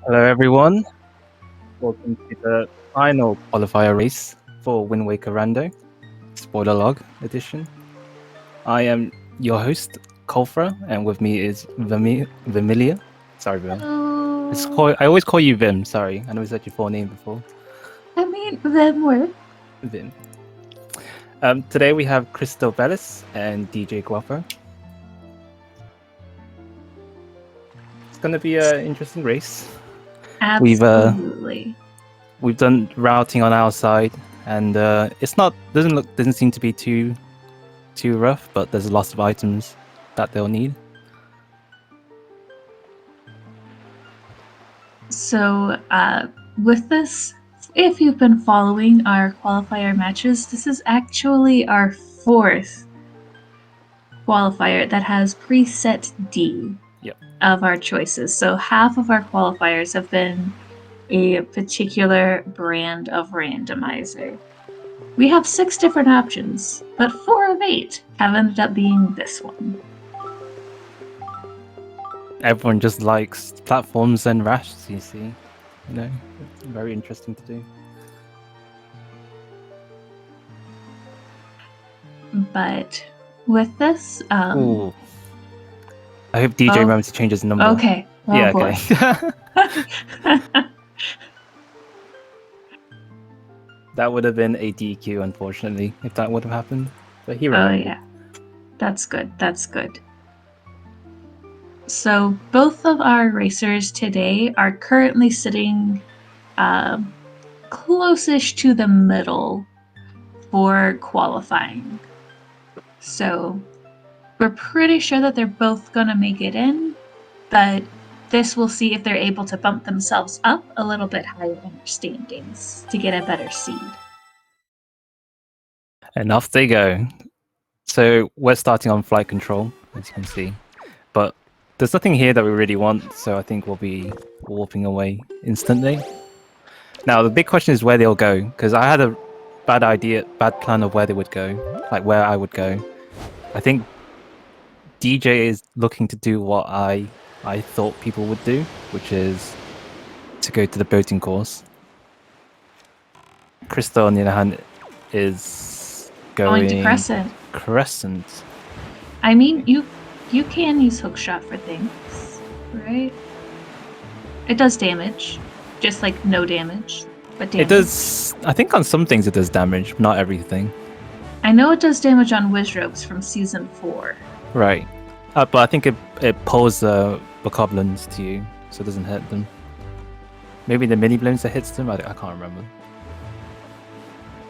Hello, everyone. Welcome to the final qualifier race for Wind Waker Rando, spoiler log edition. I am your host, Kolfra, and with me is Vimilia. Sorry, Vim. I always call you Vim. Sorry, I never said your full name before. I mean, them work. Vim. Today we have Crystal Bellis and DJ Guapo. It's gonna be an interesting race. Absolutely. We've done routing on our side, and it's not doesn't seem to be too rough, but there's lots of items that they'll need. So, with this, if you've been following our qualifier matches, this is actually our fourth qualifier that has preset D of our choices. So half of our qualifiers have been a particular brand of randomizer. We have 6 different options, but 4 of 8 have ended up being this one. Everyone just likes platforms and rashes, you see. You know, it's very interesting to do. But with this, Ooh. I hope DJ remembers to change his number. Okay. Oh, yeah, boy. okay. That would have been a DQ, unfortunately, if that would have happened. But he remembered. Oh, yeah. That's good. That's good. So both of our racers today are currently sitting closest to the middle for qualifying. So we're pretty sure that they're both going to make it in, but this will see if they're able to bump themselves up a little bit higher in their standings to get a better seed. And off they go. So we're starting on flight control, as you can see. But there's nothing here that we really want, so I think we'll be warping away instantly. Now, the big question is where they'll go, because I had a bad plan of where they would go, like where I would go. I think DJ is looking to do what I thought people would do, which is to go to the boating course. Crystal, on the other hand, is going to Crescent. Crescent. I mean, you can use hookshot for things, right? It does damage, just like no damage, but damage. It does. I think on some things it does damage, not everything. I know it does damage on Wizrobes from season 4. Right, but I think it pulls the bokoblins to you, so it doesn't hit them. Maybe the mini blends that hits them. I can't remember.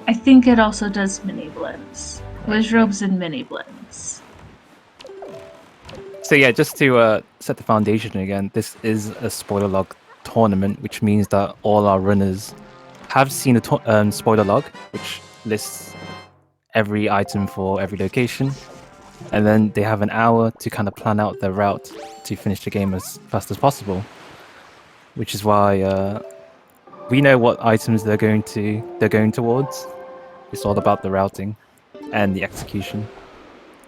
I think it also does mini blends. Wizrobes and mini blends. So yeah, just to set the foundation again, this is a spoiler log tournament, which means that all our runners have seen a spoiler log, which lists every item for every location, and then they have an hour to kind of plan out their route to finish the game as fast as possible. Which is why we know what items they're going towards. It's all about the routing and the execution.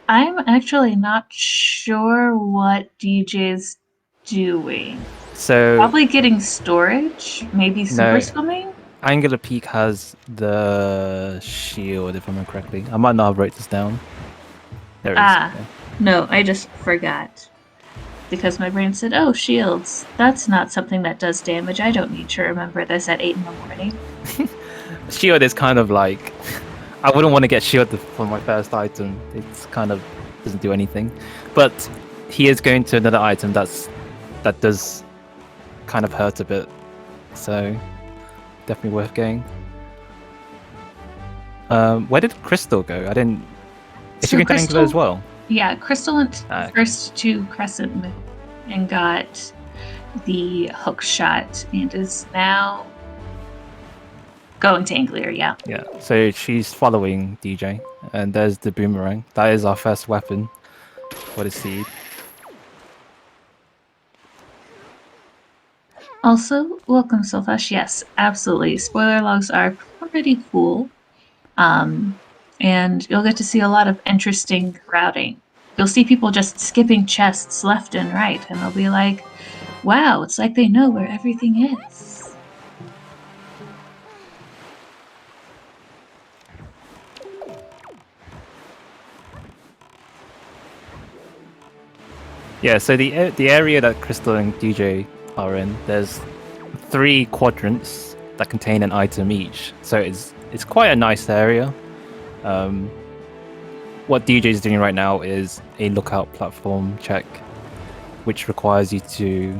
I'm actually not sure what DJ's doing. So probably getting storage, maybe super swimming. Angular Peak has the shield, if I remember correctly. I might not have wrote this down. There it is. Okay. No, I just forgot. Because my brain said, oh, shields. That's not something that does damage. I don't need to remember this at 8 in the morning. Shield is kind of like... I wouldn't want to get shielded for my first item. It's kind of doesn't do anything. But he is going to another item that does kind of hurt a bit. So definitely worth going. Where did Crystal go? I didn't... Is she going to Angular as well? Yeah, Crystal went first to Crescent and got the hook shot and is now going to Angular, yeah. Yeah, so she's following DJ, and there's the boomerang. That is our first weapon for the seed. Also, welcome Silfash. Yes, absolutely. Spoiler logs are pretty cool. And you'll get to see a lot of interesting routing. You'll see people just skipping chests left and right, and they'll be like, Wow, it's like they know where everything is. Yeah, so the area that Crystal and DJ are in, there's 3 quadrants that contain an item each. So it's quite a nice area. What DJ is doing right now is a lookout platform check, which requires you to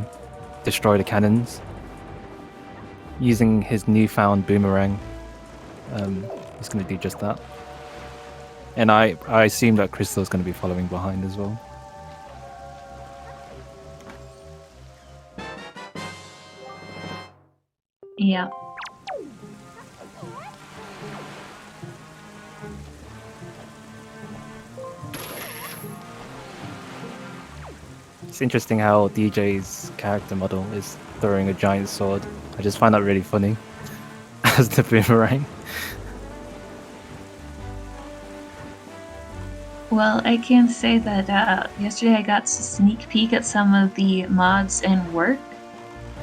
destroy the cannons using his newfound boomerang. He's going to do just that, and I assume that Crystal's going to be following behind as well. Yeah. It's interesting how DJ's character model is throwing a giant sword. I just find that really funny as the boomerang. Well, I can say that yesterday I got a sneak peek at some of the mods and work,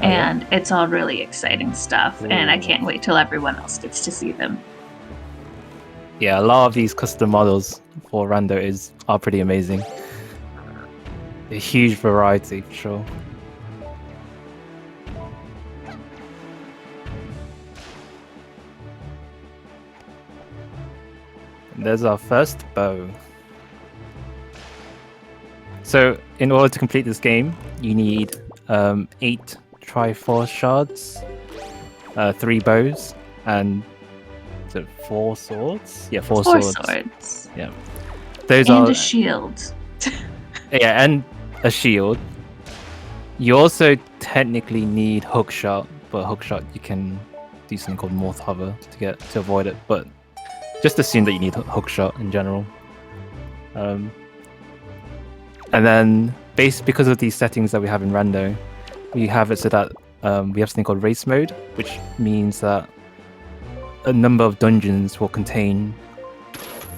and it's all really exciting stuff, and I can't wait till everyone else gets to see them. Yeah, a lot of these custom models for Rando are pretty amazing. A huge variety for sure. And there's our first bow. So in order to complete this game, you need 8 Triforce shards, 3 bows, and 4 swords? Yeah, 4 swords. Yeah. Those and are a shield. Yeah, and a shield. You also technically need hookshot, but hookshot you can do something called morph hover to avoid it. But just assume that you need hookshot in general. And then because of these settings that we have in Rando, we have it so that we have something called race mode, which means that a number of dungeons will contain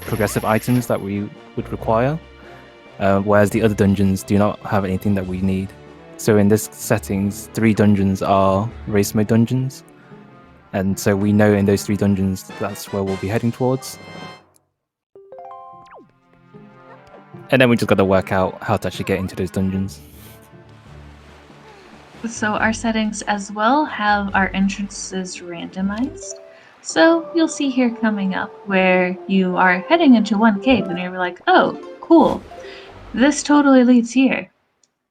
progressive items that we would require. Whereas the other dungeons do not have anything that we need. So in this settings, 3 dungeons are race mode dungeons, and so we know in those 3 dungeons that's where we'll be heading towards. And then we just got to work out how to actually get into those dungeons. So our settings as well have our entrances randomized. So you'll see here coming up where you are heading into one cave and you're like, oh, cool. This totally leads here.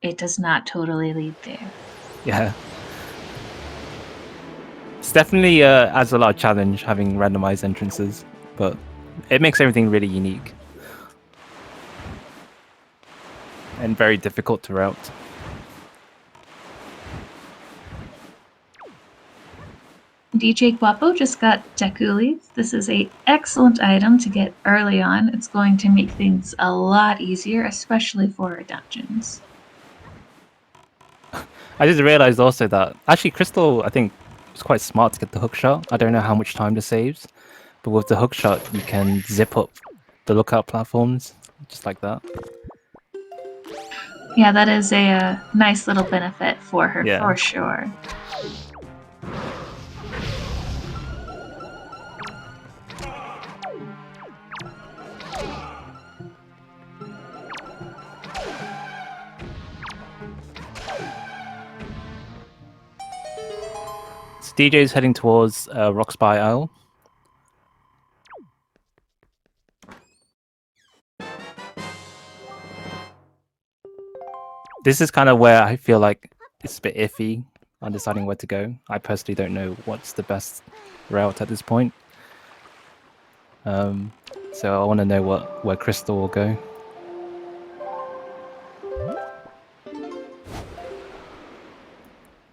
It does not totally lead there. Yeah. It's definitely adds a lot of challenge having randomized entrances, but it makes everything really unique. And very difficult to route. DJ Guapo just got Deku Leaf. This is an excellent item to get early on. It's going to make things a lot easier, especially for our dungeons. I just realized also that actually Crystal, I think, was quite smart to get the hookshot. I don't know how much time this saves, but with the hookshot, you can zip up the lookout platforms just like that. Yeah, that is a nice little benefit for her, Yeah. for sure. So DJ is heading towards Rockspire Isle. This is kind of where I feel like it's a bit iffy on deciding where to go. I personally don't know what's the best route at this point. So I want to know where Crystal will go.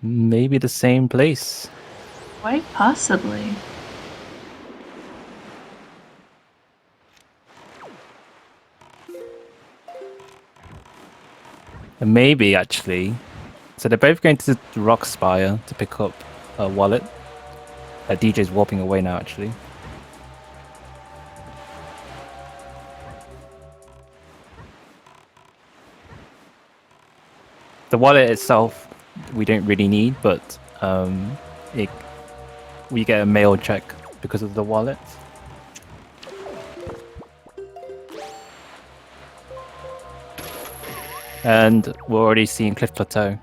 Maybe the same place. Quite possibly. Maybe actually. So they're both going to Rockspire to pick up a wallet. DJ's warping away now actually. The wallet itself we don't really need, but we get a mail check because of the wallet. And we're already seeing Cliff Plateau.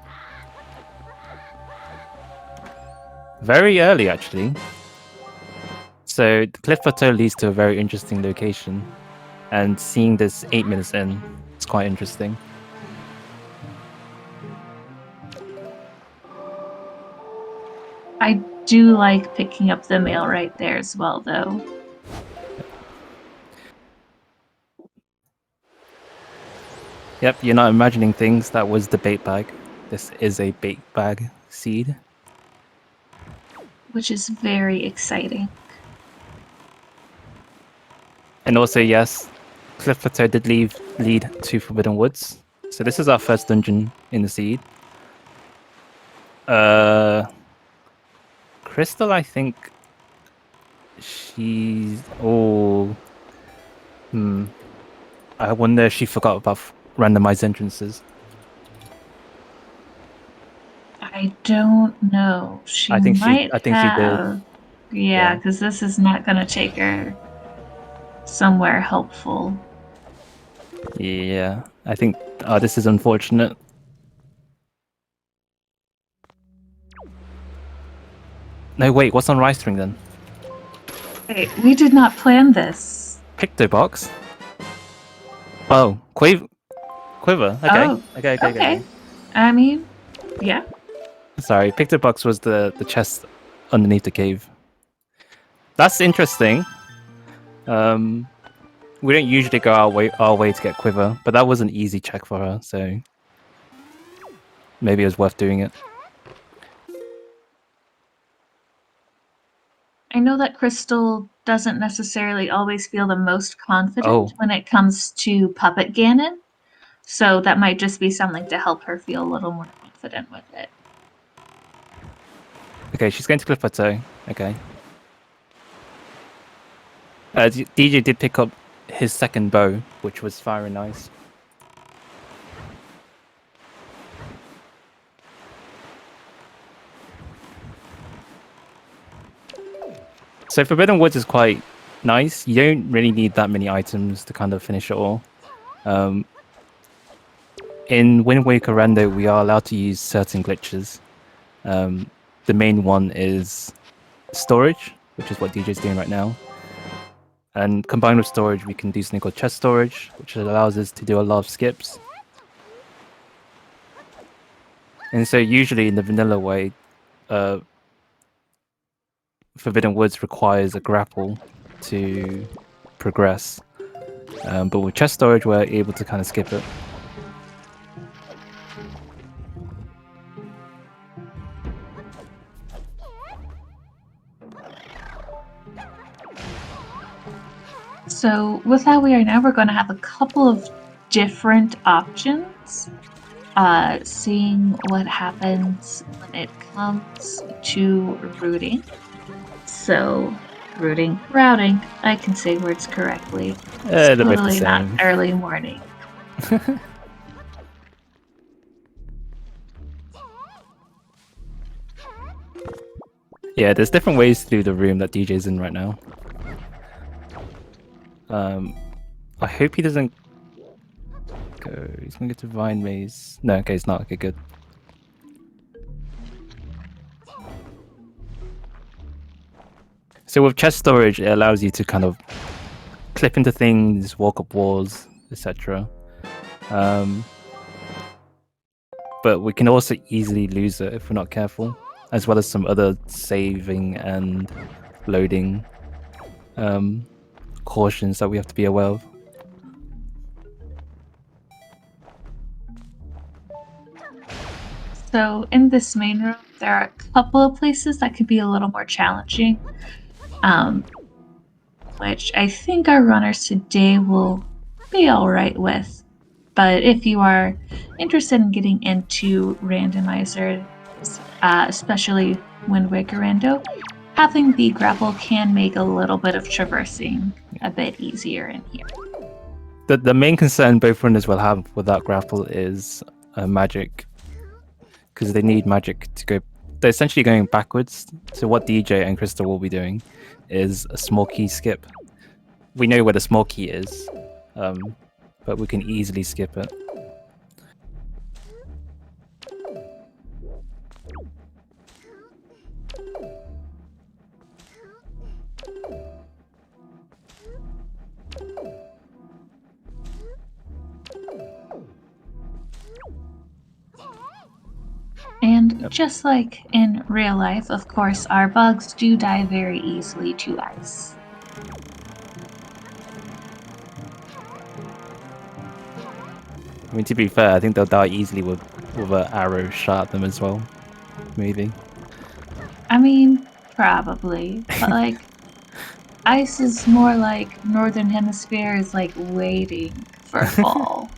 Very early, actually. So the Cliff Plateau leads to a very interesting location. And seeing this 8 minutes in, it's quite interesting. I do like picking up the mail right there as well, though. Yep, you're not imagining things. That was the bait bag. This is a bait bag seed. Which is very exciting. And also, yes, Cliff Plateau did lead to Forbidden Woods. So this is our first dungeon in the seed. Crystal, I think she's... Oh... I wonder if she forgot about randomized entrances. I don't know. She I think she have. did. Yeah, because this is not going to take her somewhere helpful. Yeah, I think this is unfortunate. No, wait, what's on Rice String then? Wait, we did not plan this. Pictobox? Oh, Quiver. Okay. Oh, Okay. I mean, yeah. Sorry, Pictobox was the chest underneath the cave. That's interesting. We don't usually go our way to get Quiver, but that was an easy check for her, so maybe it was worth doing it. I know that Crystal doesn't necessarily always feel the most confident when it comes to Puppet Ganon, so that might just be something to help her feel a little more confident with it. Okay, she's going to Cliff Plateau. Okay. DJ did pick up his second bow, which was firing nice. So Forbidden Woods is quite nice. You don't really need that many items to kind of finish it all. In Wind Waker Rando, we are allowed to use certain glitches. The main one is storage, which is what DJ is doing right now. And combined with storage, we can do something called chest storage, which allows us to do a lot of skips. And so usually in the vanilla way, Forbidden Woods requires a grapple to progress. But with chest storage, we're able to kind of skip it. So with how we are now, we're going to have a couple of different options. Seeing what happens when it comes to routing. So, routing. I can say words correctly. It's totally not early morning. Yeah, there's different ways to do the room that DJ's in right now. I hope he doesn't go. He's gonna get to Vine Maze. No, okay, he's not. Okay, good. So with chest storage, it allows you to kind of clip into things, walk up walls, etc. But we can also easily lose it if we're not careful, as well as some other saving and loading cautions that we have to be aware of. So in this main room, there are a couple of places that could be a little more challenging, which I think our runners today will be alright with. But if you are interested in getting into Randomizer, especially Wind Waker Rando, having the grapple can make a little bit of traversing a bit easier in here. The main concern both runners will have with that grapple is magic because they need magic to go. They're essentially going backwards. So what DJ and Crystal will be doing is a small key skip. We know where the small key is, but we can easily skip it. And just like in real life, of course, our bugs do die very easily to ice. I mean, to be fair, I think they'll die easily with an arrow shot at them as well. Maybe. I mean, probably, but like, ice is more like Northern Hemisphere is like waiting for fall.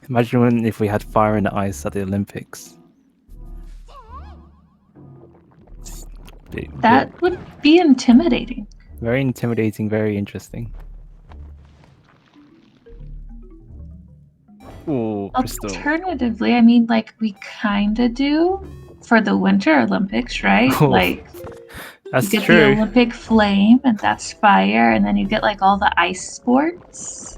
Imagine if we had fire and ice at the Olympics. That would be intimidating. Very intimidating, very interesting. Ooh, Crystal. Alternatively, I mean, like, we kinda do for the Winter Olympics, right? Oh, like, that's you get true. the Olympic flame, and that's fire, and then you get, like, all the ice sports.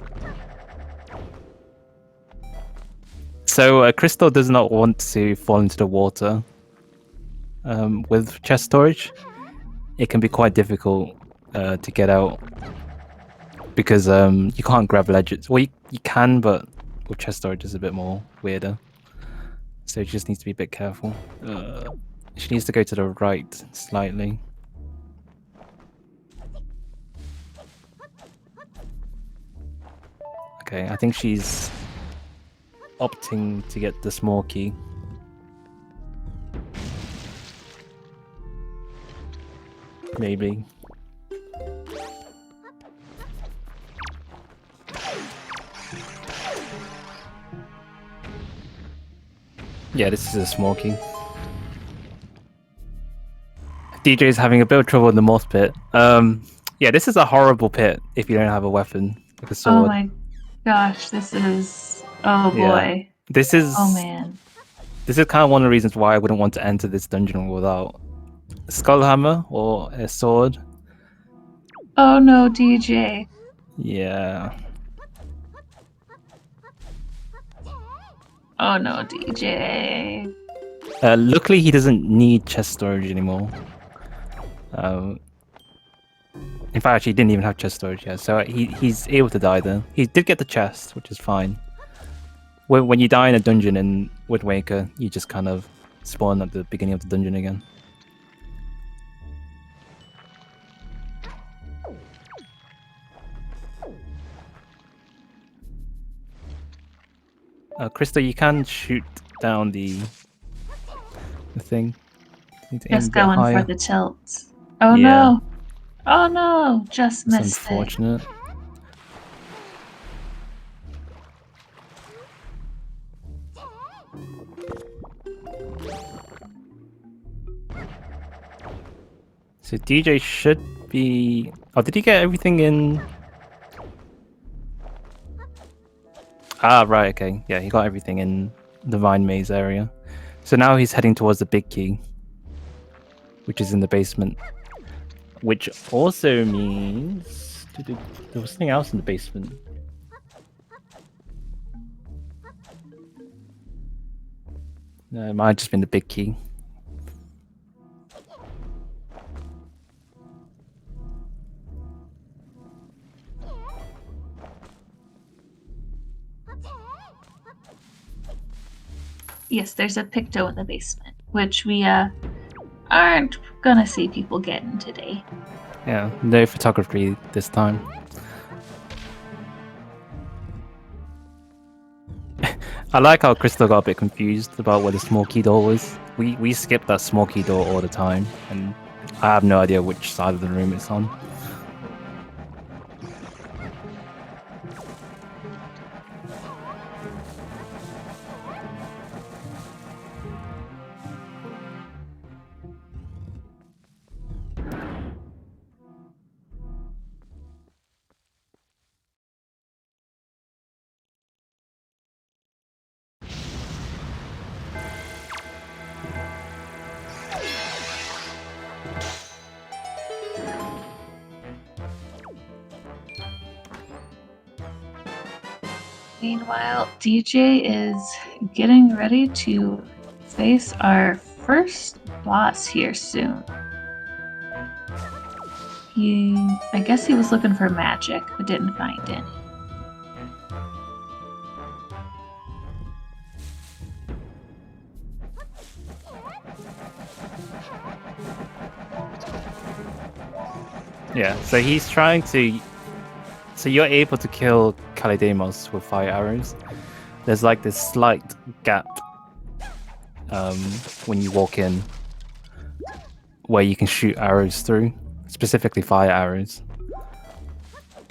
So, Crystal does not want to fall into the water. With chest storage, it can be quite difficult to get out because you can't grab ledges. Well, you can, but with chest storage is a bit more weirder. So she just needs to be a bit careful. She needs to go to the right slightly. Okay, I think she's opting to get the small key. Maybe. Yeah, this is a small key. DJ is having a bit of trouble in the moth pit. Yeah, this is a horrible pit if you don't have a weapon, like a sword. Oh my gosh, this is... Oh boy. Yeah. This is... Oh man. This is kind of one of the reasons why I wouldn't want to enter this dungeon without a skull hammer or a sword. Oh no, DJ. Yeah. Oh no, DJ. Luckily, he doesn't need chest storage anymore. In fact, he didn't even have chest storage yet, so he's able to die then. He did get the chest, which is fine. When you die in a dungeon in Wind Waker, you just kind of spawn at the beginning of the dungeon again. Krista, you can shoot down the thing. Just going for the tilt. Oh yeah. no. Oh no, just It's missed unfortunate. So DJ should be... Oh, did he get everything in? Ah, right, okay. Yeah, he got everything in the Vine Maze area. So now he's heading towards the big key, which is in the basement. Which also means... There was something else in the basement. No, it might have just been the big key. Yes, there's a Picto in the basement, which we aren't gonna see people getting today. Yeah, no photography this time. I like how Crystal got a bit confused about where the small key door was. We skip that small key door all the time, and I have no idea which side of the room it's on. Meanwhile, DJ is getting ready to face our first boss here soon. I guess he was looking for magic, but didn't find any. Yeah, so he's trying to. So you're able to kill Kalidamos with fire arrows. There's like this slight gap when you walk in where you can shoot arrows through, specifically fire arrows.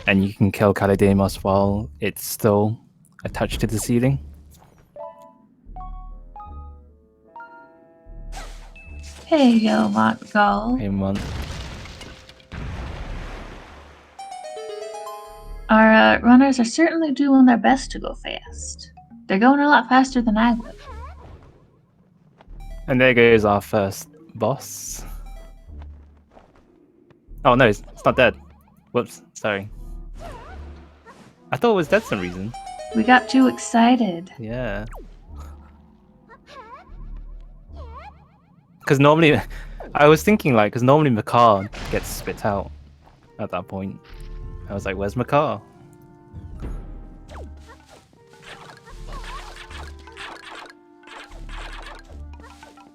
And you can kill Kalidamos while it's still attached to the ceiling. Hey yo, Montgall. Hey, man. Our runners are certainly doing their best to go fast. They're going a lot faster than I would. And there goes our first boss. Oh no, it's not dead. Whoops, sorry. I thought it was dead for some reason. We got too excited. Yeah. Because normally, I was thinking like, because normally Makar gets spit out at that point. I was like, where's Makar?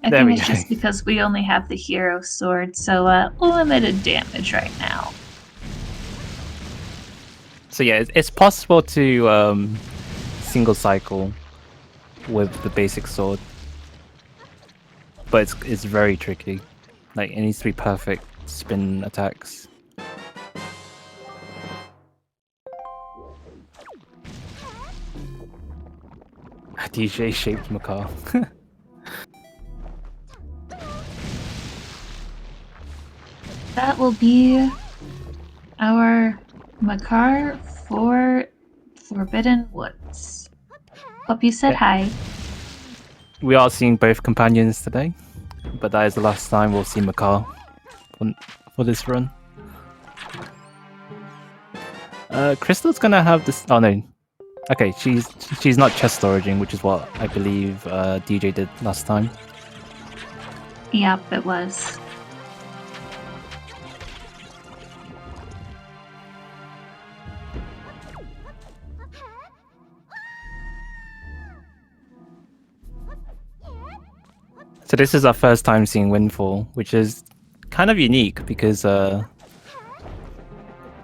I think it's just because we only have the hero sword, so limited damage right now. So yeah, it's possible to single cycle with the basic sword, but it's very tricky. Like it needs to be perfect spin attacks. DJ shaped Makar. That will be our Makar for Forbidden Woods. Hope you said hi. We are seeing both companions today, but that is the last time we'll see Makar for this run. Crystal's gonna have this. Oh no. Okay, she's not chest storaging, which is what I believe DJ did last time. Yep, it was. So this is our first time seeing Windfall, which is kind of unique because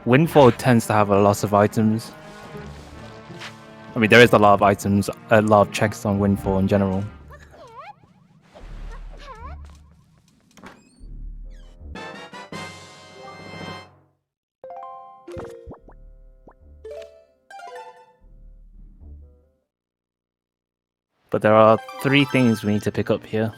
Windfall tends to have a lot of items. I mean, there is a lot of items, a lot of checks on Windfall in general. But there are 3 things we need to pick up here.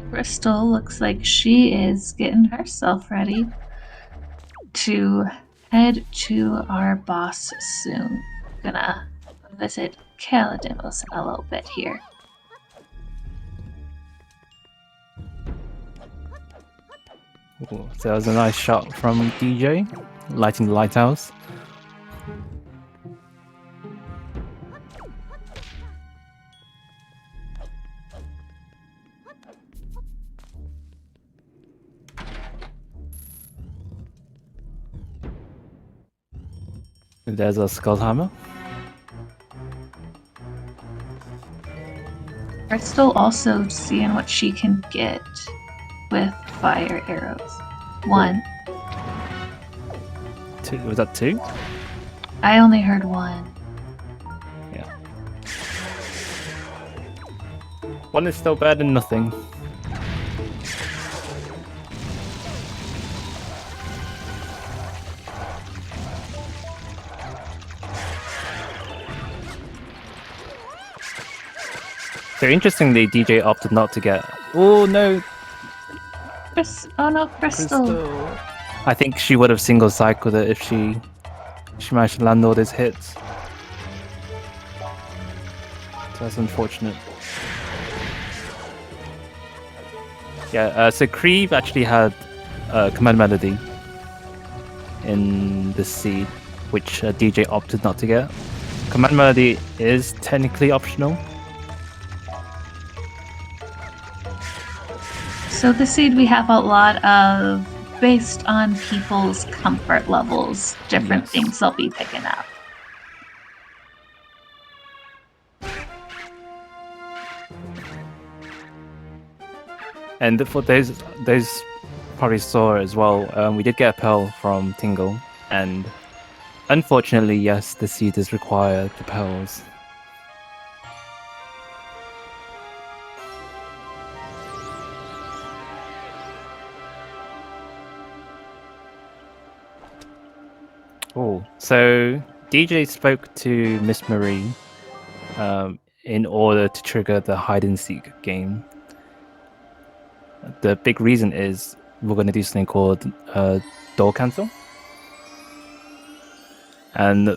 Crystal looks like she is getting herself ready to head to our boss soon. Gonna visit Kalidamos in a little bit here. Ooh, so that was a nice shot from DJ, lighting the lighthouse. There's a skull hammer. Crystal also seeing what she can get with fire arrows. 1. 2, was that 2? I only heard 1. Yeah. 1 is still better than nothing. So interestingly, DJ opted not to get. Oh no! Oh no, Crystal! I think she would have single cycled it if she managed to land all those hits. So that's unfortunate. Yeah, so Creve actually had Command Melody in the seed, which DJ opted not to get. Command Melody is technically optional. So the seed we have a lot of based on people's comfort levels, different Yes. things they'll be picking up. And for those probably saw as well, we did get a pearl from Tingle, and unfortunately, yes, the seed does require the pearls. Oh, so DJ spoke to Miss Marie in order to trigger the hide and seek game. The big reason is we're going to do something called door cancel. And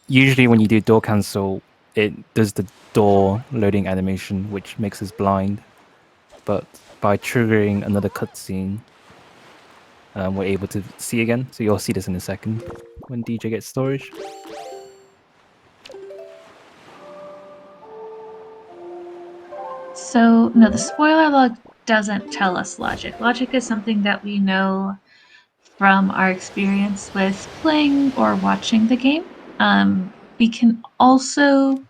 usually when you do door cancel, it does the door loading animation, which makes us blind. But by triggering another cutscene, we're able to see again. So you'll see this in a second when DJ gets storage. So, no, the spoiler log doesn't tell us logic. Logic is something that we know from our experience with playing or watching the game. We can also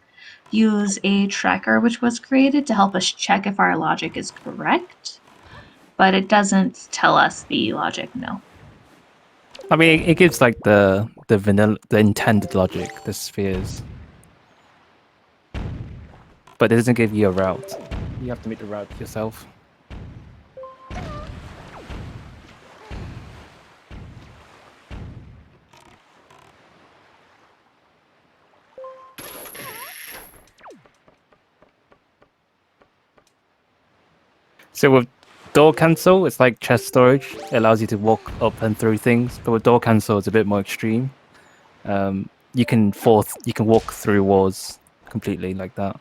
use a tracker which was created to help us check if our logic is correct, but it doesn't tell us the logic, no. I mean, it gives like the vanilla, the intended logic, the spheres, but it doesn't give you a route. You have to make the route yourself. So with door cancel, it's like chest storage. It allows you to walk up and through things, but with door cancel, it's a bit more extreme. You can walk through walls completely like that.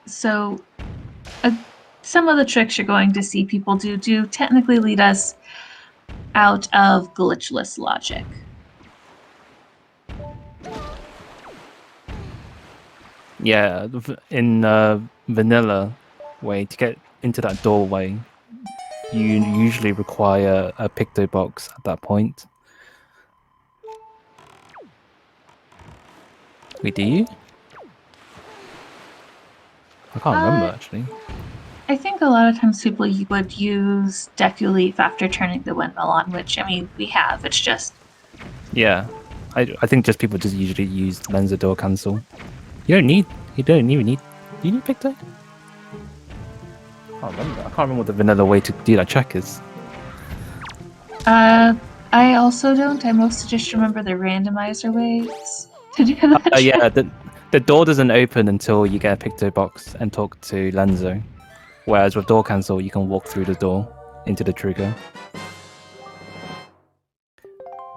So, some of the tricks you're going to see people do technically lead us out of glitchless logic. Yeah, in vanilla way, to get into that doorway, you usually require a picto box at that point. Wait, do you? I can't remember actually. I think a lot of times people would use Deku Leaf after turning the windmill on, which, I mean, we have. It's just... Yeah, I think just people just usually use Lenza door cancel. You don't even need. Do you need picto? I can't remember what the vanilla way to do that check is. I also don't. I mostly just remember the randomizer ways to do that. Yeah, the door doesn't open until you get a picto box and talk to Lenzo. Whereas with door cancel, you can walk through the door into the trigger.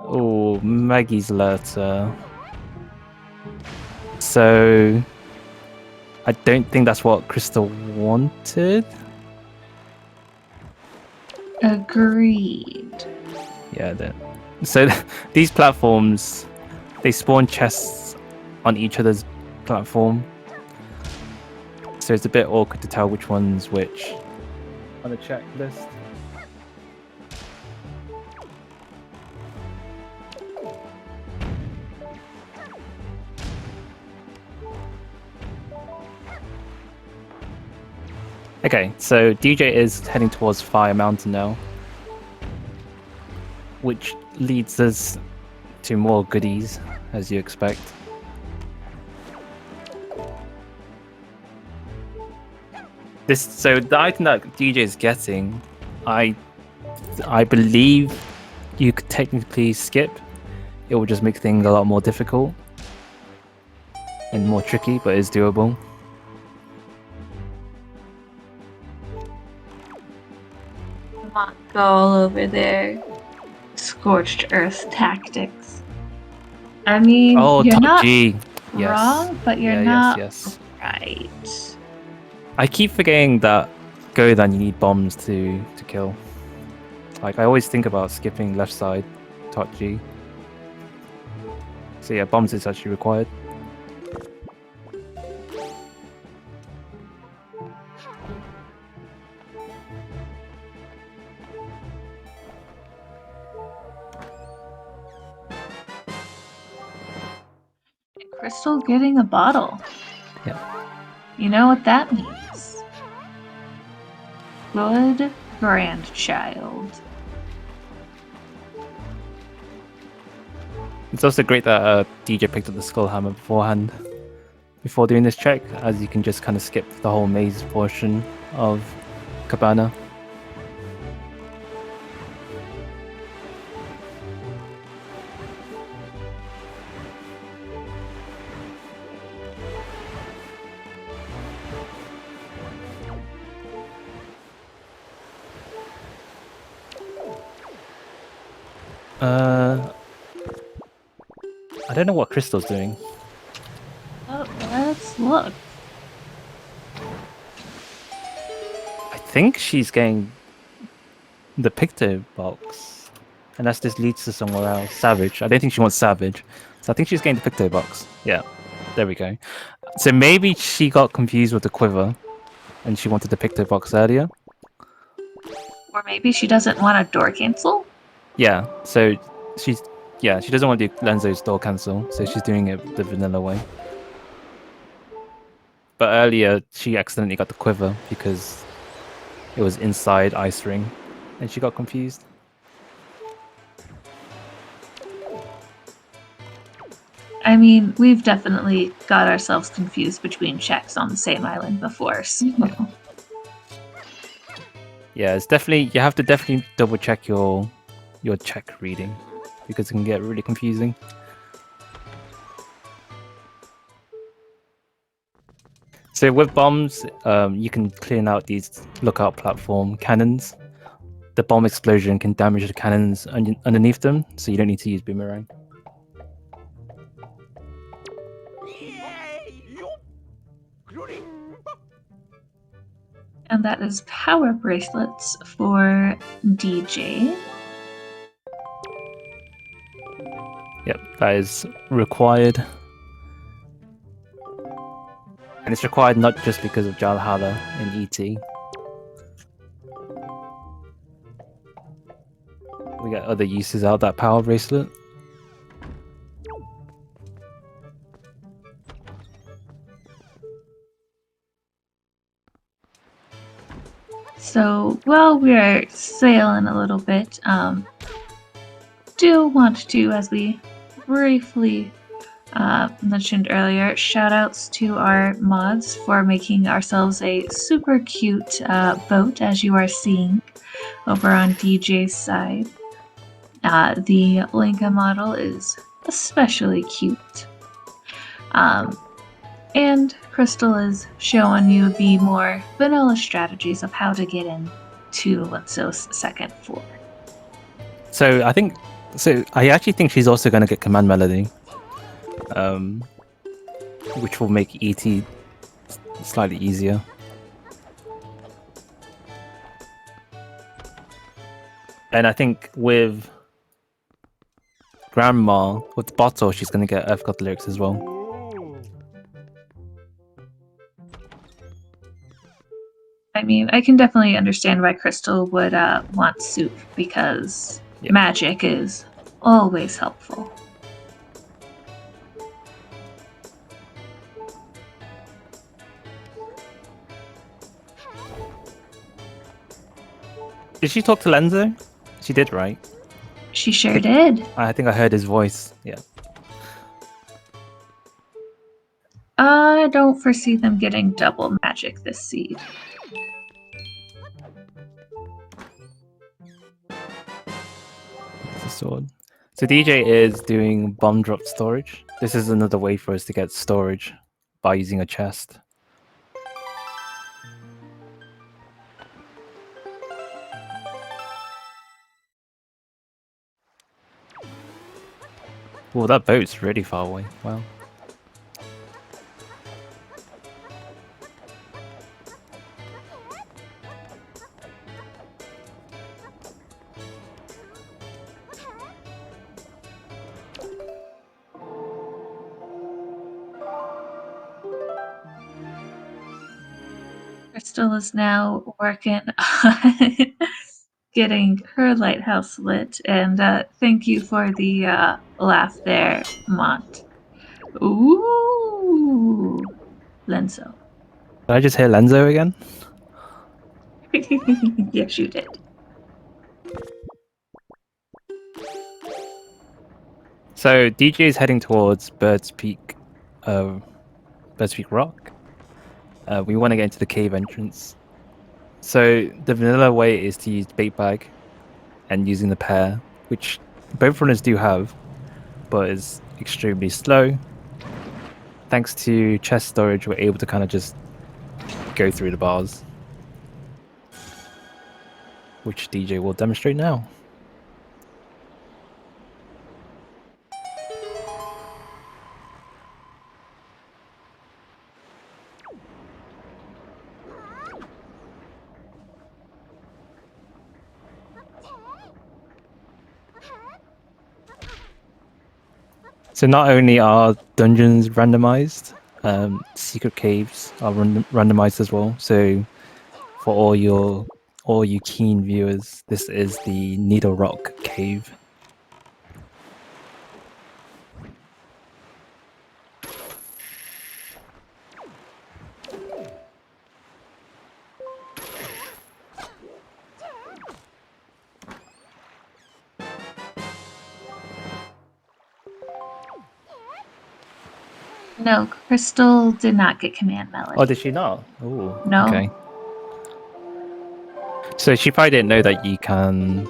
Oh, Maggie's letter. So, I don't think that's what Crystal wanted. Agreed. Yeah, so these platforms, they spawn chests on each other's platform. So it's a bit awkward to tell which one's which on the checklist. Okay, so DJ is heading towards Fire Mountain now, which leads us to more goodies, as you expect. So the item that DJ is getting, I believe you could technically skip. It will just make things a lot more difficult and more tricky, but it's doable. Come on, go all over there. scorched earth tactics. I mean, Oh, you're top not G. Yes. wrong, but you're Yeah, not yes. right. I keep forgetting that Godan you need bombs to kill. Like I always think about skipping left side, top G. So yeah, bombs is actually required. Crystal getting a bottle. Yeah. You know what that means. Good grandchild. It's also great that DJ picked up the skull hammer beforehand, before doing this check, as you can just kind of skip the whole maze portion of Cabana. I don't know what Crystal's doing. Oh, let's look. I think she's getting the Picto box, unless this leads to somewhere else. Savage. I don't think she wants Savage, so I think she's getting the Picto box. Yeah, there we go. So maybe she got confused with the quiver, and she wanted the Picto box earlier. Or maybe she doesn't want a door cancel? Yeah. So she doesn't want to do Lenzo's door cancel, so she's doing it the vanilla way. But earlier she accidentally got the quiver because it was inside Ice Ring, and she got confused. I mean, we've definitely got ourselves confused between checks on the same island before, so. Yeah, it's definitely, you have to definitely double check your check reading, because it can get really confusing. So with bombs, you can clean out these lookout platform cannons. The bomb explosion can damage the cannons underneath them, so you don't need to use boomerang. And that is power bracelets for DJ. Yep, that is required. And it's required not just because of Jalhala in ET. We got other uses out of that power bracelet. So while we're sailing a little bit, do want to, as we briefly mentioned earlier, shout outs to our mods for making ourselves a super cute boat, as you are seeing over on DJ's side. The Linka model is especially cute. And Crystal is showing you the more vanilla strategies of how to get into Lenzo's second floor. So I actually think she's also going to get Command Melody, which will make ET slightly easier. And I think with Grandma, with Bottle, she's going to get Earth God lyrics as well. I mean, I can definitely understand why Crystal would want soup, because magic is always helpful. Did she talk to Lenzo? She did, right? She sure did. I think I heard his voice. Yeah. I don't foresee them getting double magic this seed. It's a sword. So DJ is doing bomb drop storage. This is another way for us to get storage by using a chest. Well, that boat's really far away. Wow. Crystal is now working on getting her lighthouse lit, and thank you for the laugh there, Mont. Ooh, Lenzo. Did I just hear Lenzo again? Yes, you did. So DJ is heading towards Bird's Peak Rock. We want to get into the cave entrance. So the vanilla way is to use bait bag and using the pair, which both runners do have, but is extremely slow. Thanks to chest storage, we're able to kind of just go through the bars, which DJ will demonstrate now. So not only are dungeons randomized, secret caves are randomized as well. So for all you keen viewers, this is the Needle Rock Cave. No, Crystal did not get command melody. Oh, did she not? Oh, No. okay. So she probably didn't know that you can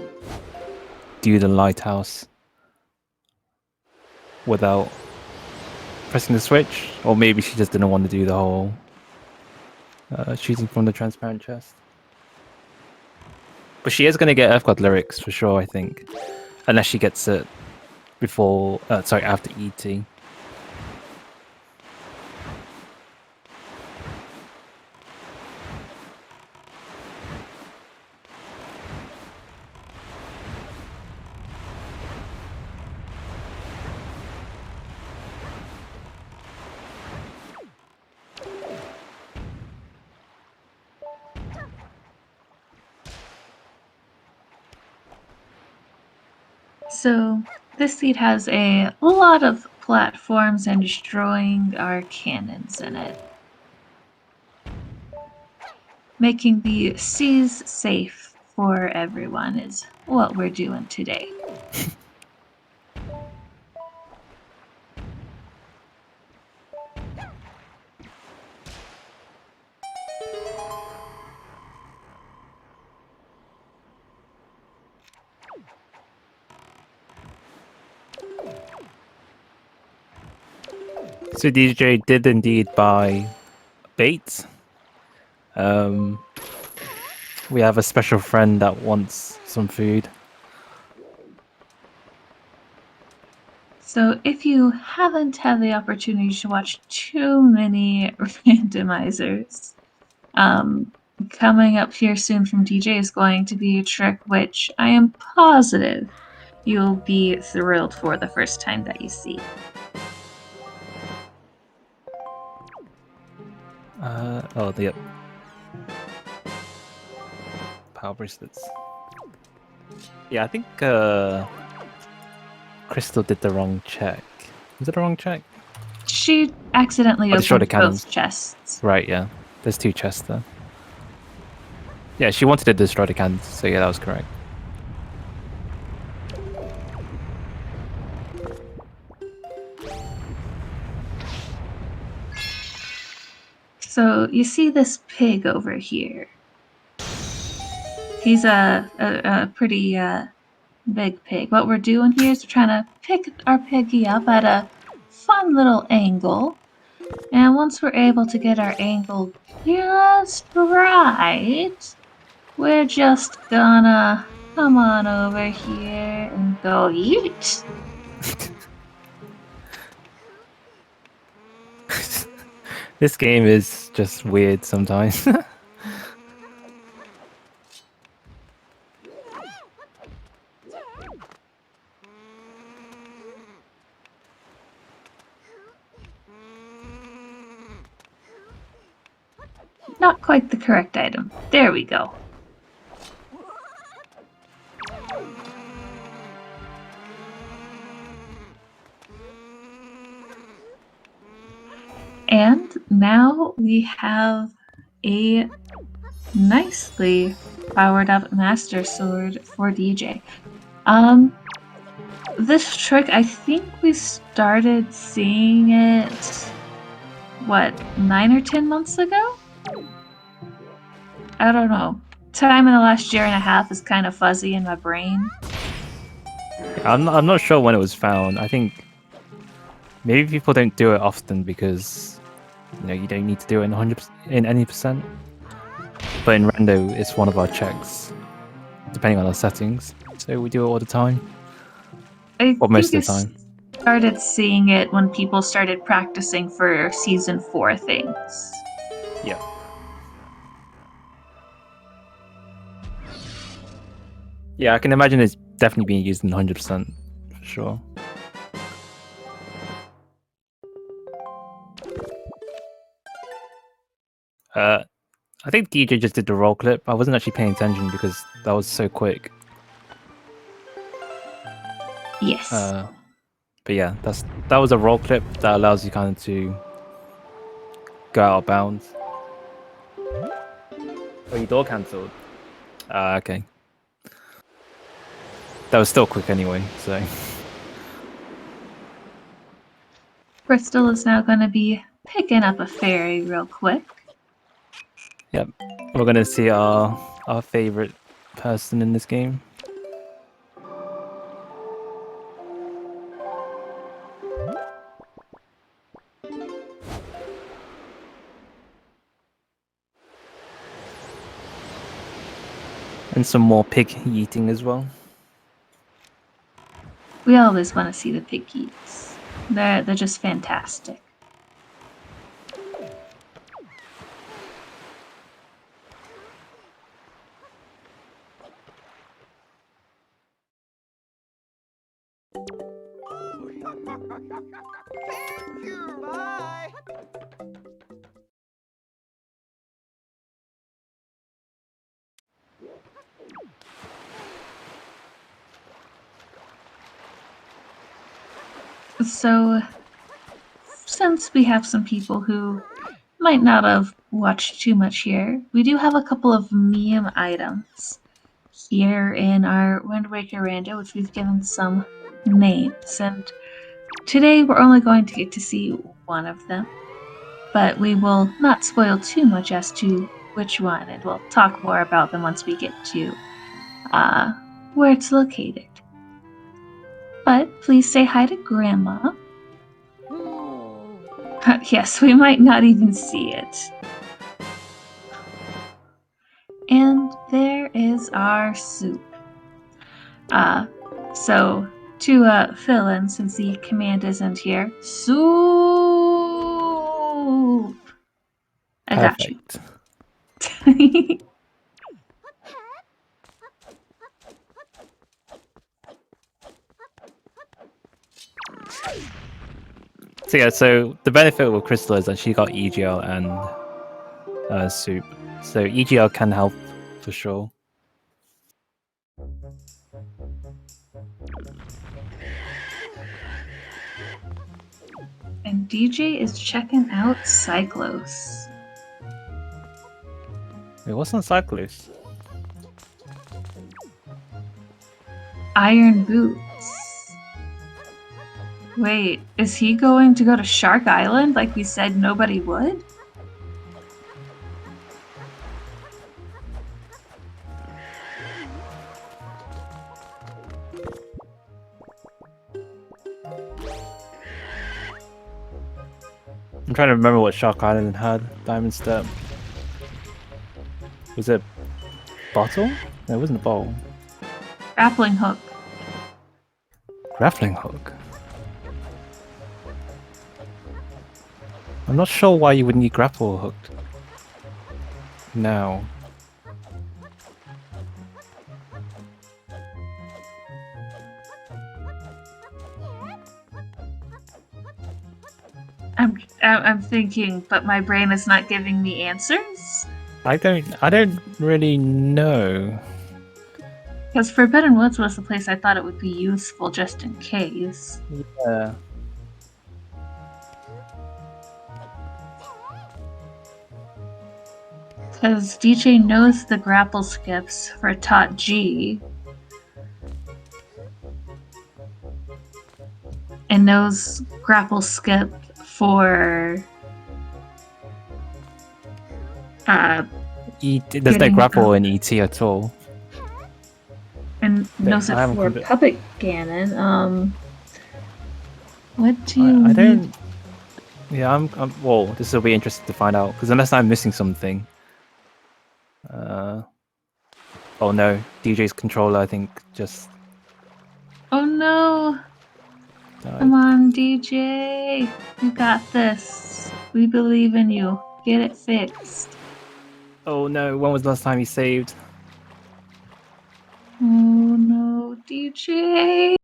do the lighthouse without pressing the switch, or maybe she just didn't want to do the whole shooting from the transparent chest. But she is going to get Earthgod lyrics for sure, I think, unless she gets it before, after ET. So this seed has a lot of platforms and destroying our cannons in it. Making the seas safe for everyone is what we're doing today. So DJ did indeed buy bait. We have a special friend that wants some food. So if you haven't had the opportunity to watch too many randomizers, coming up here soon from DJ is going to be a trick which I am positive you'll be thrilled for the first time that you see. Yep. Power bracelets. Yeah, I think Crystal did the wrong check. Was it the wrong check? She accidentally destroyed the opened cannons. both chests. Right, yeah. There's two chests there. Yeah, she wanted to destroy the cannons, so yeah, that was correct. So you see this pig over here. He's a pretty big pig. What we're doing here is we're trying to pick our piggy up at a fun little angle. And once we're able to get our angle just right, we're just gonna come on over here and go yeet. This game is just weird sometimes. Not quite the correct item. There we go. And now we have a nicely powered up Master Sword for DJ. This trick, I think we started seeing it, what, 9 or 10 months ago? I don't know. Time in the last year and a half is kind of fuzzy in my brain. I'm not sure when it was found. I think maybe people don't do it often because you don't need to do it in 100% in any percent. But in Rando, it's one of our checks, depending on our settings. So we do it all the time, or most of the time. Started seeing it when people started practicing for season 4 things. Yeah. Yeah, I can imagine it's definitely being used in 100% for sure. I think DJ just did the roll clip. I wasn't actually paying attention because that was so quick. Yes. But yeah, that was a roll clip that allows you kind of to go out of bounds. Oh, your door cancelled. Okay. That was still quick anyway, so. Crystal is now going to be picking up a fairy real quick. Yep. We're going to see our favorite person in this game. And some more pig eating as well. We always want to see the pig eats. They're just fantastic. Thank you. Bye. So, since we have some people who might not have watched too much here, we do have a couple of meme items here in our Wind Waker Rando, which we've given some names. And today we're only going to get to see one of them, but we will not spoil too much as to which one, and we'll talk more about them once we get to where it's located. But please say hi to Grandma. Yes, we might not even see it. And there is our soup. So to fill in, since the command isn't here, soup. I got you. So yeah, so the benefit with Crystal is that she got EGL and soup. So EGL can help for sure. And DJ is checking out Cyclos. Wait, what's on Cyclos? Iron Boots. Wait, is he going to go to Shark Island like we said nobody would? I'm trying to remember what Shark Island had. Diamond Step. Was it bottle? No, it wasn't a bowl. Grappling hook. Grappling hook. I'm not sure why you would need grapple hooked. Now. I'm thinking, but my brain is not giving me answers. I don't really know. Because Forbidden Woods was the place I thought it would be useful just in case. Yeah. Because DJ knows the grapple skips for Tot G. And knows grapple skip for There's no Getting grapple up. in ET at all. and knows it I haven't for combi- Puppet Ganon. What do you I need? don't. Yeah, I'm. Well, this will be interesting to find out because unless I'm missing something. Oh no, DJ's controller. I think just. Oh no! Died. Come on, DJ. You got this. We believe in you. Get it fixed. Oh no, when was the last time he saved? Oh no, DJ.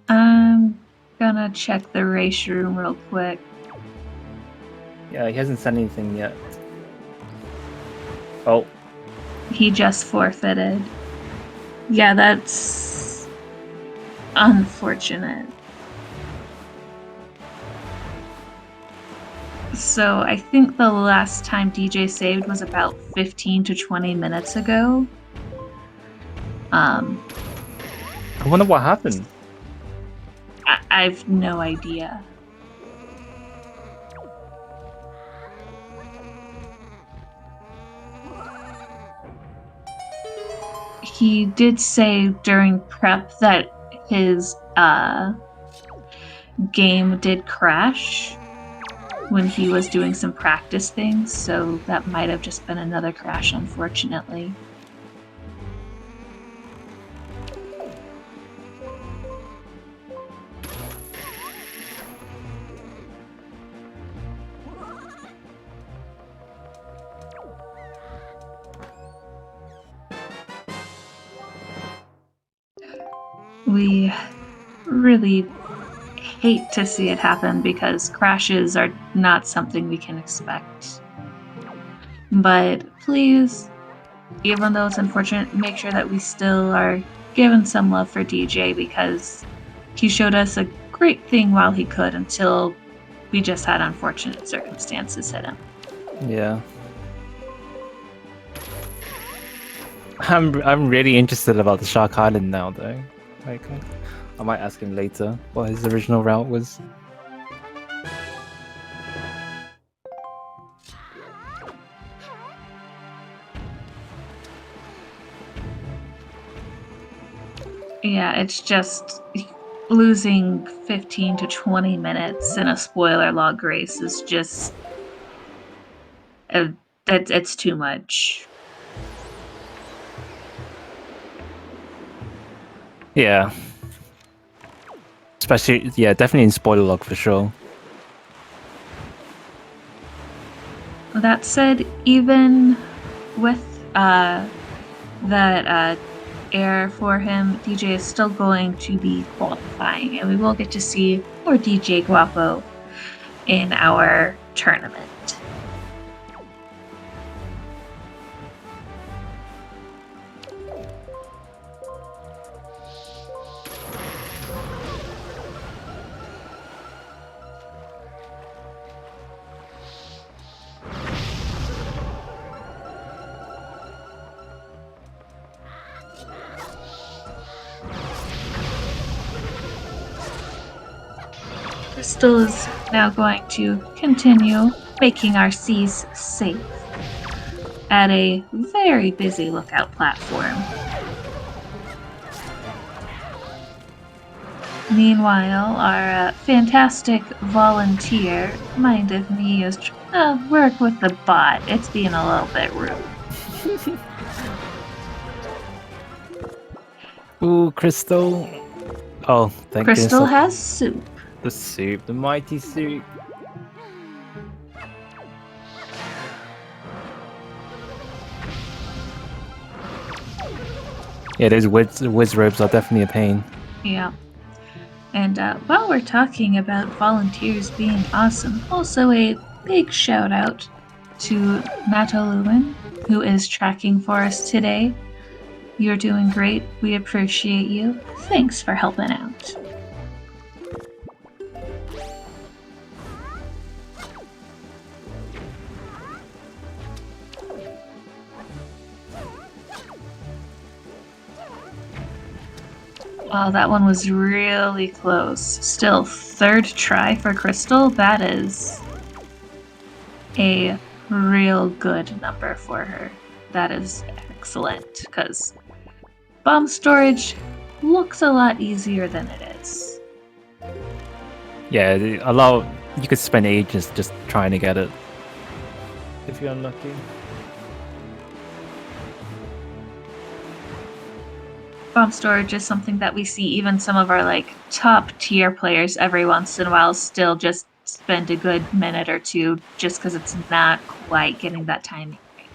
I'm gonna check the race room real quick. Yeah, he hasn't said anything yet. Oh, He just forfeited. Yeah, that's unfortunate. So I think the last time DJ saved was about 15 to 20 minutes ago. I wonder what happened. I've no idea. He did say during prep that his game did crash when he was doing some practice things, so that might have just been another crash, unfortunately. We really hate to see it happen because crashes are not something we can expect. But please, even though it's unfortunate, make sure that we still are giving some love for DJ because he showed us a great thing while he could until we just had unfortunate circumstances hit him. Yeah. I'm really interested about the Shark Island now, though. Like, I might ask him later what his original route was. Yeah, it's just losing 15 to 20 minutes in a spoiler log race is just it's too much. Yeah. Especially, yeah, definitely in spoiler log for sure. That said, even with that error for him, DJ is still going to be qualifying, and we will get to see more DJ Guapo in our tournament. Crystal is now going to continue making our seas safe at a very busy lookout platform. Meanwhile, our fantastic volunteer, Mind of Me, is trying to work with the bot. It's being a little bit rude. Ooh, Crystal. Oh, thank Crystal goodness. has soup. The soup, the mighty soup. Yeah, those whiz robes are definitely a pain. Yeah. And while we're talking about volunteers being awesome, also a big shout out to Nato Lewin, who is tracking for us today. You're doing great. We appreciate you. Thanks for helping out. Wow, that one was really close. Still, third try for Crystal. That is a real good number for her. That is excellent, because bomb storage looks a lot easier than it is. Yeah, you could spend ages just trying to get it. If you're unlucky. Bomb storage is something that we see even some of our like top tier players every once in a while still just spend a good minute or two just because it's not quite getting that timing right.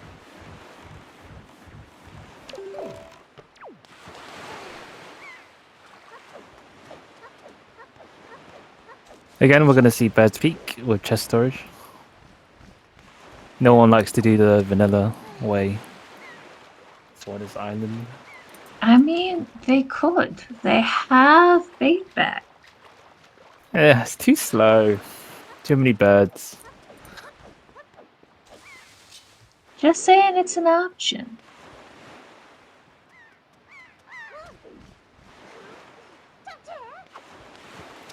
Again, we're going to see Bird's Peak with chest storage. No one likes to do the vanilla way for this island. I mean, they could. They have bait back. Yeah, it's too slow. Too many birds. Just saying it's an option.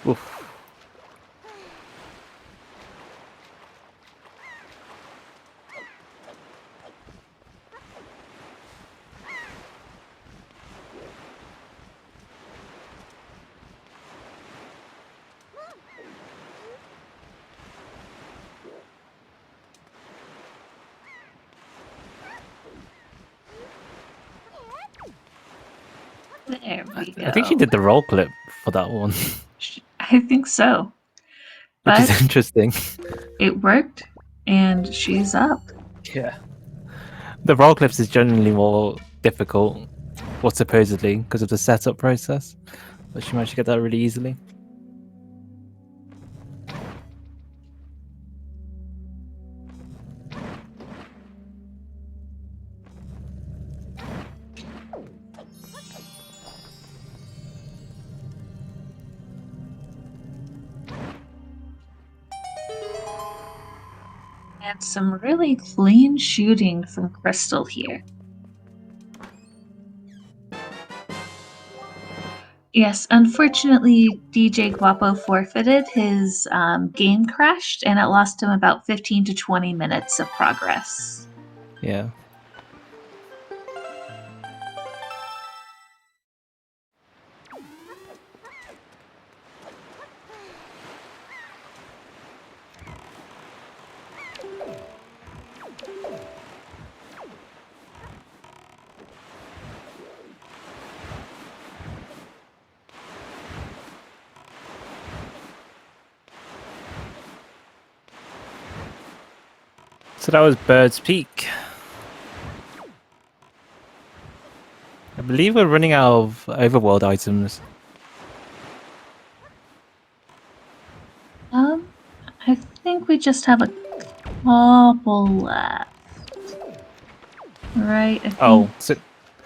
Oof. There we go. I think she did the roll clip for that one, I think so. which But is interesting. it worked, and she's up. Yeah. The roll clips is generally more difficult, or supposedly, because of the setup process. But she managed to get that really easily. And some really clean shooting from Crystal here. Yes, unfortunately, DJ Guapo forfeited. His game crashed, and it lost him about 15 to 20 minutes of progress. Yeah. So that was Bird's Peak. I believe we're running out of overworld items. I think we just have a couple left. Right? I think So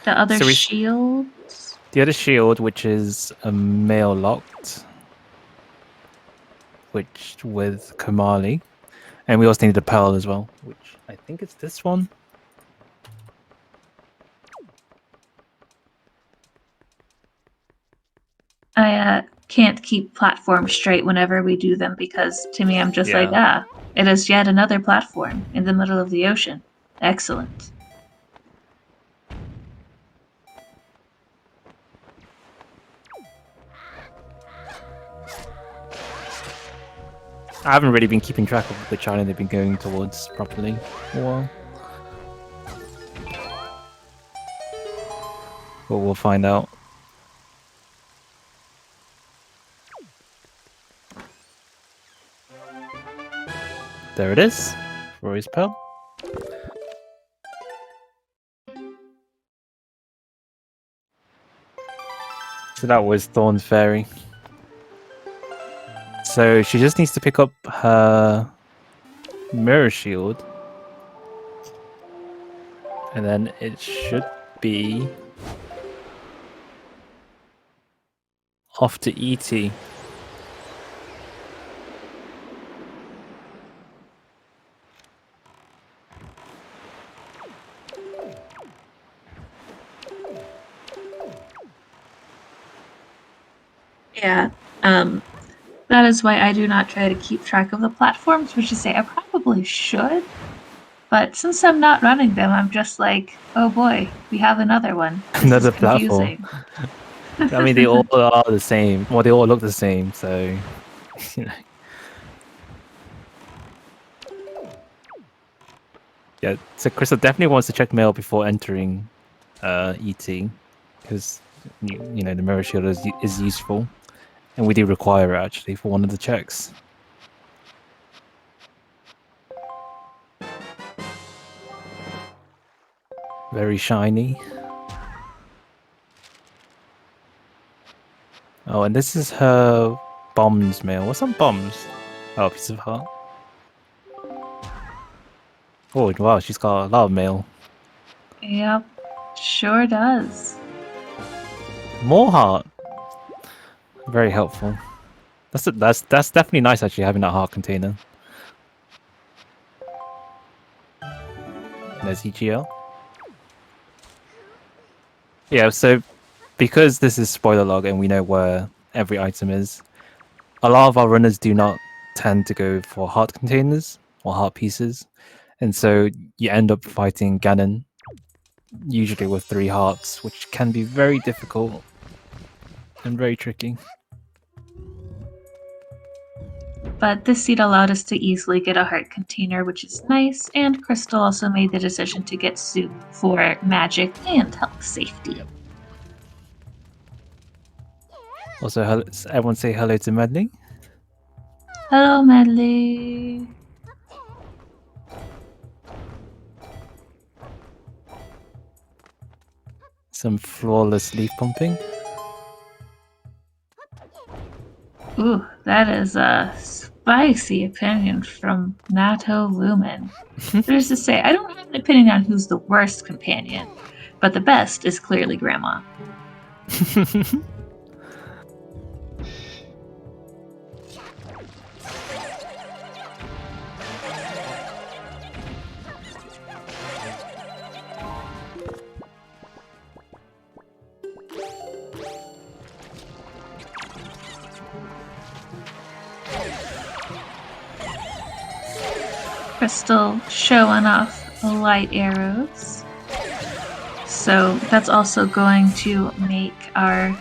the other so we- shields. the other shield, which is a male locked, which with Kamali, and we also need a pearl as well, which I think it's this one. I can't keep platforms straight whenever we do them because to me I'm just like, it is yet another platform in the middle of the ocean. Excellent. I haven't really been keeping track of which island they've been going towards properly for a while. But we'll find out. There it is. Rory's Pearl. So that was Thorn Fairy. So she just needs to pick up her Mirror Shield. And then it should be off to ET. Yeah. That is why I do not try to keep track of the platforms, which is to say I probably should. But since I'm not running them, I'm just like, oh boy, we have another one. This Another is confusing. platform. I mean, they all are the same. Well, they all look the same, so you know. Yeah, so Crystal definitely wants to check mail before entering ET, because you know the mirror shield is useful, and we do require it actually for one of the checks. Very shiny. Oh, and this is her bombs mail. What's on bombs? Oh, piece of heart. Oh wow, she's got a lot of mail. Yep, sure does. More heart. Very helpful. That's definitely nice actually having that heart container. There's EGL. Yeah, so because this is spoiler log and we know where every item is, a lot of our runners do not tend to go for heart containers or heart pieces, and so you end up fighting Ganon, usually with 3 hearts, which can be very difficult and very tricky. But this seed allowed us to easily get a heart container, which is nice, and Crystal also made the decision to get soup for magic and health safety. Yep. Also, everyone say hello to Medley. Hello, Medley. Some flawless leaf pumping. Ooh, that is a spicy opinion from Nato Lumen. There's to say, I don't have an opinion on who's the worst companion, but the best is clearly Grandma. Crystal showing off light arrows. So that's also going to make our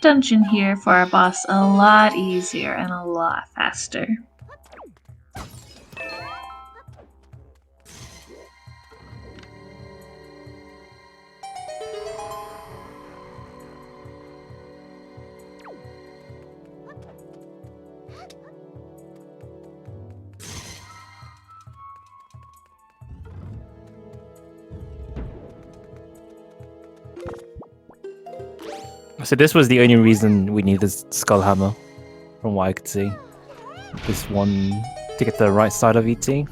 dungeon here for our boss a lot easier and a lot faster. So this was the only reason we needed Skull Hammer, from what I could see. This one to get the right side of ET.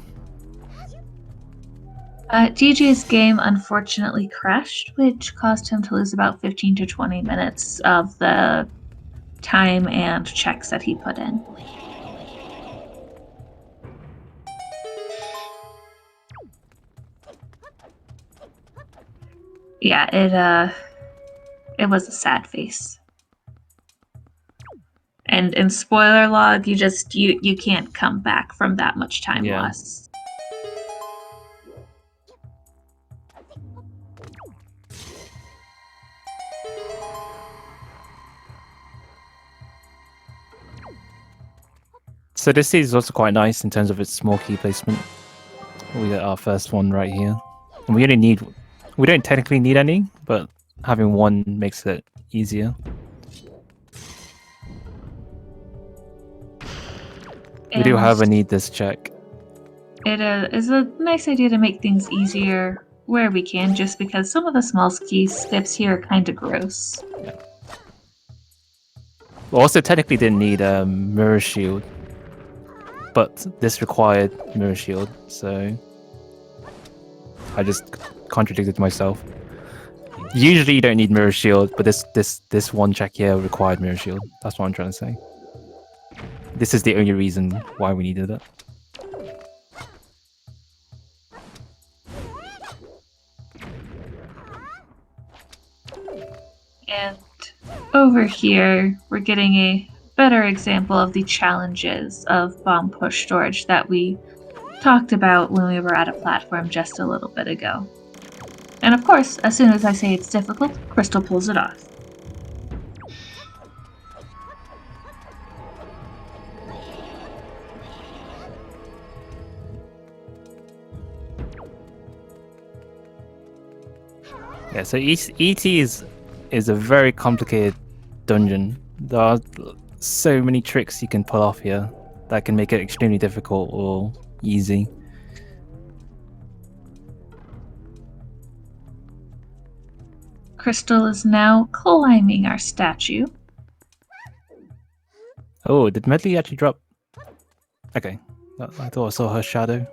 DJ's game unfortunately crashed, which caused him to lose about 15 to 20 minutes of the time and checks that he put in. Yeah, it was a sad face. And in spoiler log, you can't come back from that much time lost. So this seed is also quite nice in terms of its small key placement. We got our first one right here. And we don't technically need any, but having one makes it easier. We do, however, need this check. It is a nice idea to make things easier where we can, just because some of the small key skips here are kind of gross. We also technically didn't need a mirror shield, but this required mirror shield, so I just contradicted myself. Usually you don't need mirror shield, but this one check here required mirror shield. That's what I'm trying to say. This is the only reason why we needed it. And over here, we're getting a better example of the challenges of bomb push storage that we talked about when we were at a platform just a little bit ago. And of course, as soon as I say it's difficult, Crystal pulls it off. Yeah, so ET is a very complicated dungeon. There are so many tricks you can pull off here that can make it extremely difficult or easy. Crystal is now climbing our statue. Oh, did Medley actually drop? Okay, I thought I saw her shadow.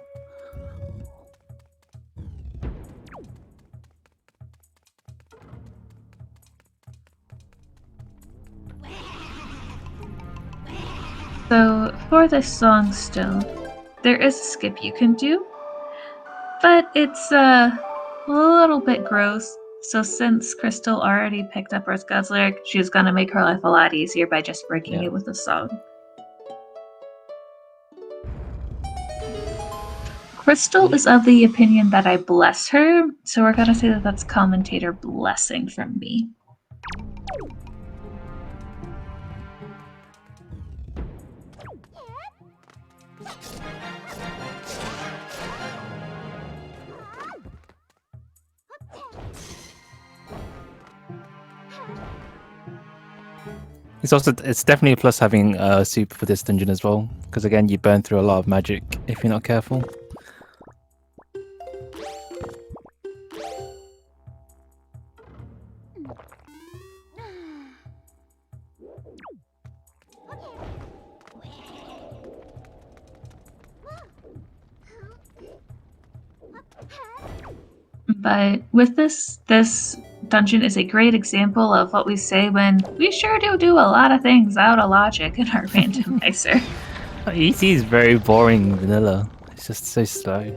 So, for this song still, there is a skip you can do, but it's a little bit gross. So since Crystal already picked up Earth God's lyric, she's gonna make her life a lot easier by just breaking it with a song. Crystal is of the opinion that I bless her, so we're gonna say that that's commentator blessing from me. It's definitely a plus having super for this dungeon as well, because again you burn through a lot of magic if you're not careful. But with this dungeon is a great example of what we say when we sure do a lot of things out of logic in our randomizer. ET is very boring vanilla. It's just so slow.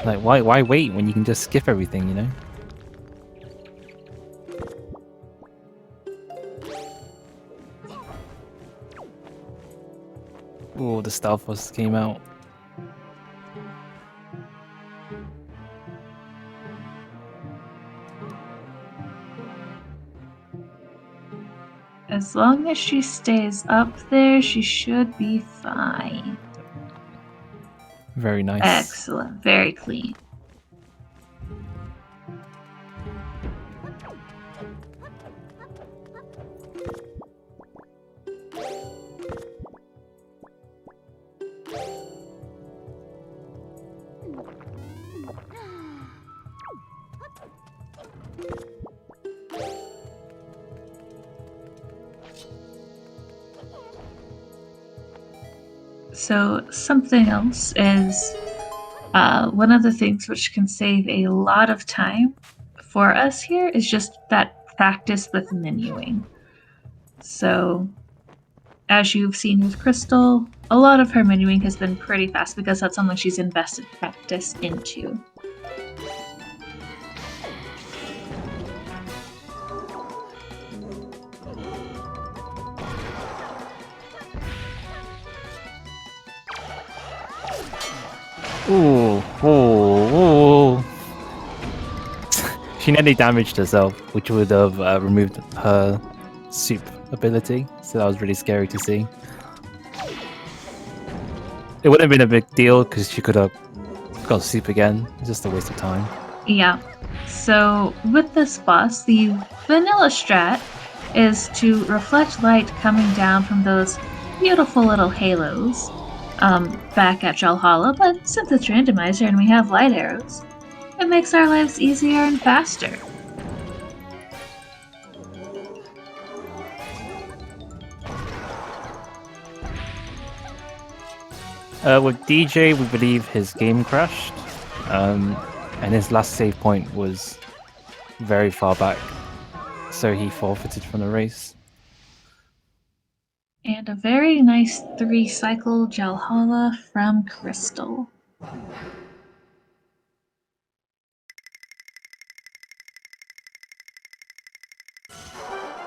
Like why wait when you can just skip everything, you know? Oh, the stealth was came out. As long as she stays up there, she should be fine. Very nice. Excellent. Very clean. So something else is one of the things which can save a lot of time for us here is just that practice with menuing. So as you've seen with Crystal, a lot of her menuing has been pretty fast because that's something she's invested practice into. Ooh, ooh, ooh. She nearly damaged herself, which would have removed her soup ability, so that was really scary to see. It wouldn't have been a big deal because she could have got soup again. It's just a waste of time. Yeah. So with this boss, the vanilla strat is to reflect light coming down from those beautiful little halos back at Valhalla, but since it's Randomizer and we have light arrows, it makes our lives easier and faster. With DJ, we believe his game crashed, and his last save point was very far back, so he forfeited from the race. And a very nice 3-cycle Jalhala from Crystal.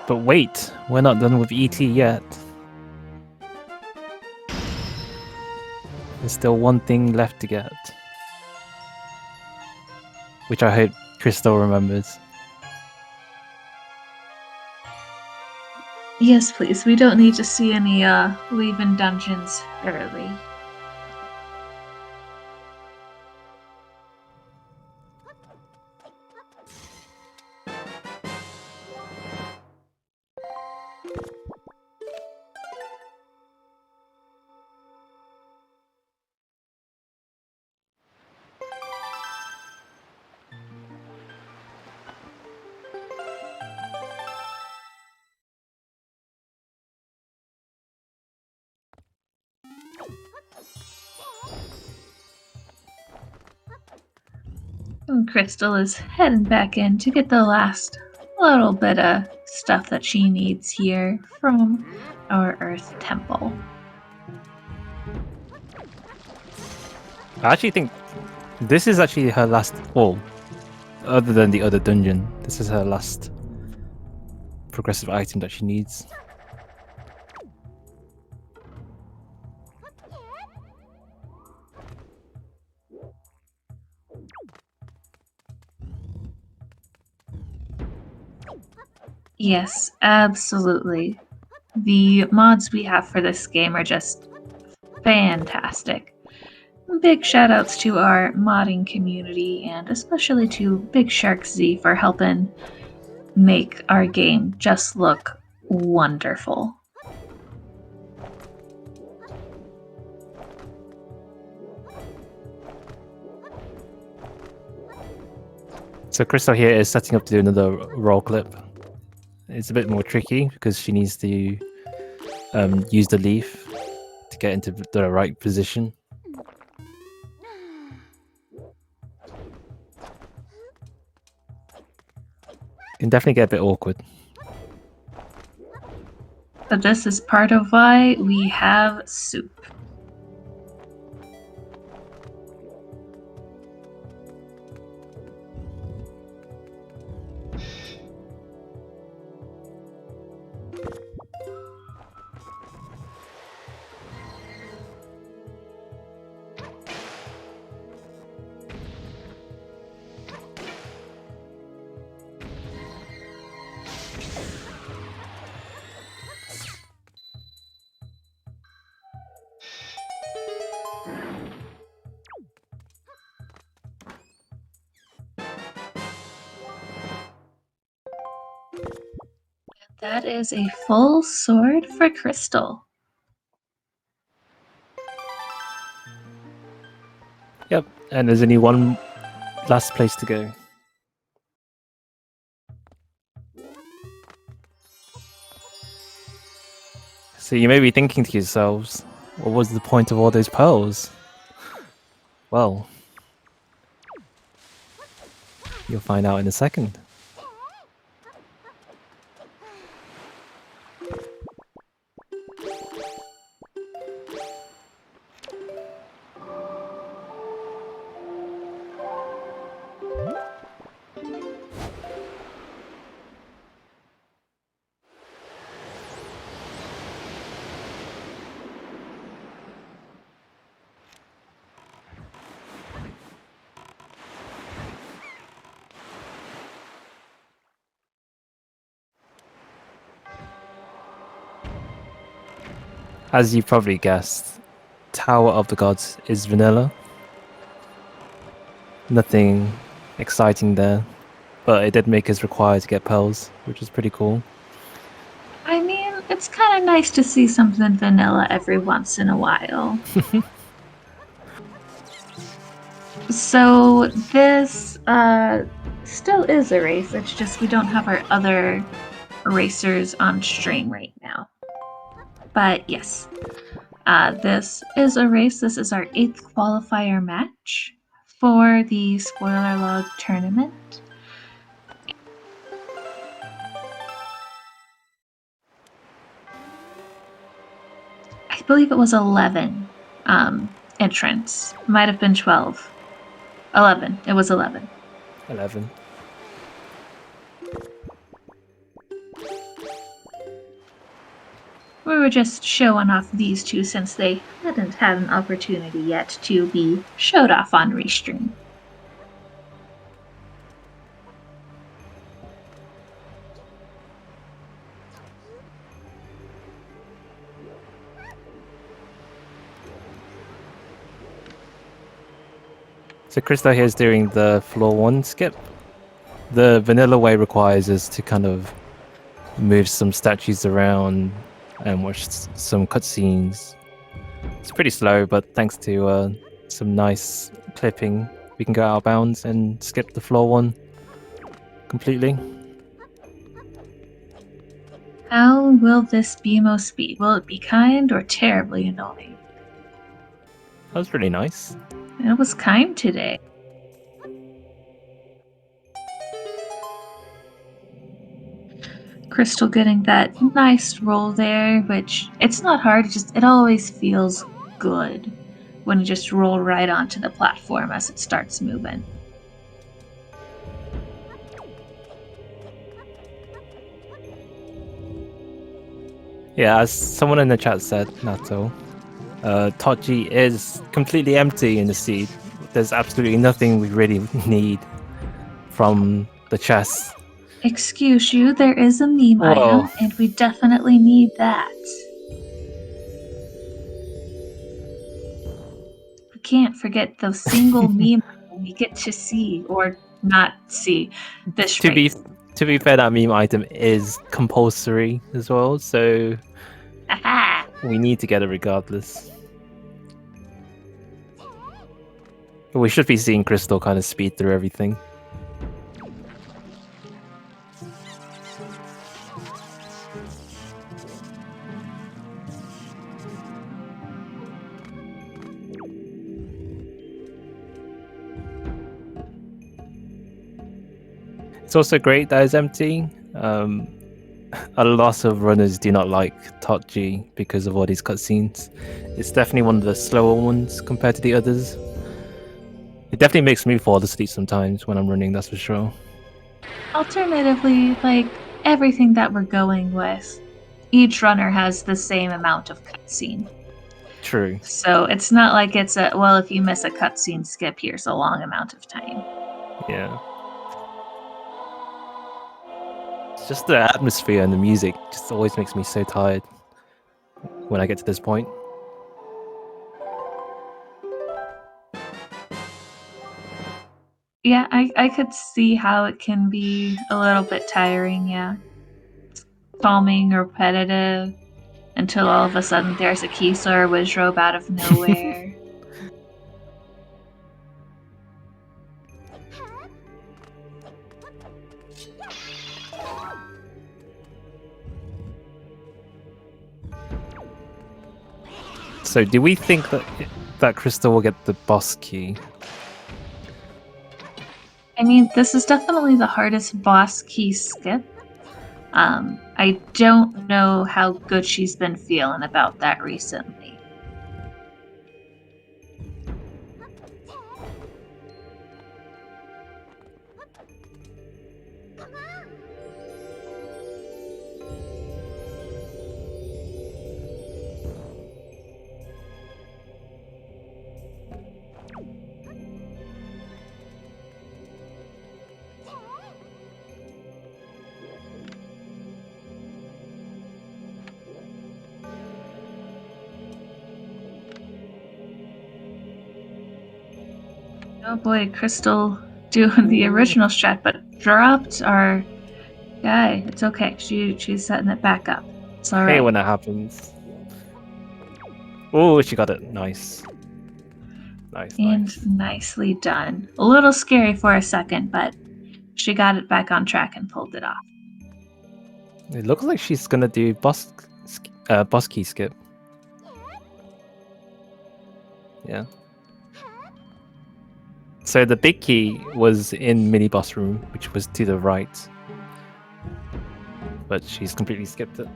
But wait, we're not done with ET yet. There's still one thing left to get, which I hope Crystal remembers. Yes, please. We don't need to see any leaving dungeons early. And Crystal is heading back in to get the last little bit of stuff that she needs here from our Earth Temple. I actually think this is actually her last, well, other than the other dungeon, this is her last progressive item that she needs. Yes, absolutely. The mods we have for this game are just fantastic. Big shout outs to our modding community and especially to Big Shark Z for helping make our game just look wonderful. So Crystal here is setting up to do another roll clip. It's a bit more tricky because she needs to use the leaf to get into the right position. Can definitely get a bit awkward. But this is part of why we have soup. That is a full sword for Crystal. Yep, and there's only one last place to go. So you may be thinking to yourselves, what was the point of all those pearls? Well, you'll find out in a second. As you probably guessed, Tower of the Gods is vanilla. Nothing exciting there, but it did make us required to get pearls, which is pretty cool. I mean, It's kind of nice to see something vanilla every once in a while. So this still is a race. It's just we don't have our other racers on stream right now. But yes, this is a race. This is our 8th qualifier match for the Spoiler Log tournament. I believe it was 11 entrants. Might have been 12. 11. It was 11. 11. We were just showing off these two since they hadn't had an opportunity yet to be showed off on Restream. So Krista here is doing the floor 1 skip. The vanilla way requires us to kind of move some statues around and watch some cutscenes. It's pretty slow, but thanks to some nice clipping, we can go out of bounds and skip the floor 1 completely. How will this BMO speed? Will it be kind or terribly annoying? That was really nice. It was kind today. Crystal getting that nice roll there, which it's not hard, it always feels good when you just roll right onto the platform as it starts moving. Yeah, as someone in the chat said, Nato, Toji is completely empty in the seed. There's absolutely nothing we really need from the chest. Excuse you, there is a meme Whoa. item, and we definitely need that. We can't forget the single meme item we get to see, or not see, this To be race. to be fair, that meme item is compulsory as well, so Aha! we need to get it regardless. But we should be seeing Crystal kind of speed through everything. It's also great that it's empty. A lot of runners do not like Toji because of all these cutscenes. It's definitely one of the slower ones compared to the others. It definitely makes me fall asleep sometimes when I'm running, that's for sure. Alternatively, like everything that we're going with, each runner has the same amount of cutscene. True. So it's not like it's a, well, if you miss a cutscene skip, here's a long amount of time. Yeah. It's just the atmosphere and the music just always makes me so tired when I get to this point. Yeah, I could see how it can be a little bit tiring, yeah. Calming, repetitive, until all of a sudden there's a Kisa or Wizrobe out of nowhere. So do we think that Crystal will get the boss key? I mean, this is definitely the hardest boss key skip. I don't know how good she's been feeling about that recently. Oh boy, Crystal doing the original strat, but dropped our guy. It's okay. She's setting it back up. It's I hate alright. when that happens. Oh, she got it. Nice. Nice, And nice. nicely done. A little scary for a second, but she got it back on track and pulled it off. It looks like she's gonna do boss key skip. Yeah. So the big key was in mini boss room, which was to the right. But she's completely skipped it.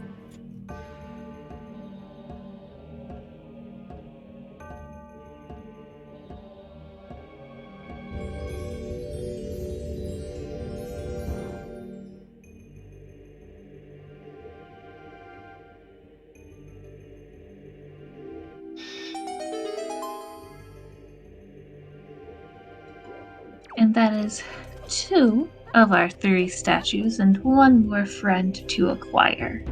And that is 2 of our 3 statues and 1 more friend to acquire.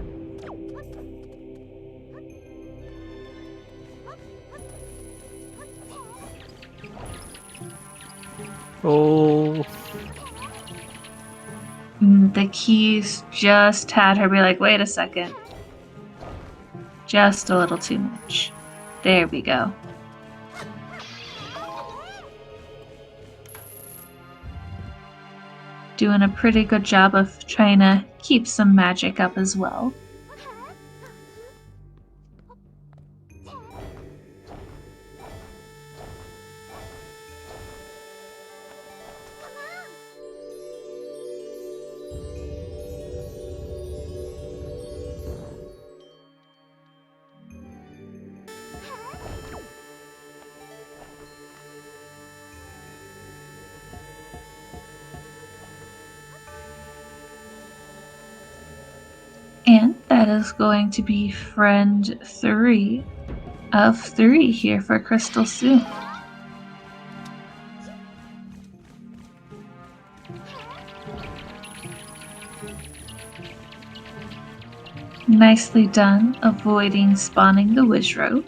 Oh, The keys just had her be like, wait a second. Just a little too much. There we go. Doing a pretty good job of trying to keep some magic up as well. And that is going to be friend 3 of 3 here for Crystal soon. Nicely done, avoiding spawning the Wizrobe.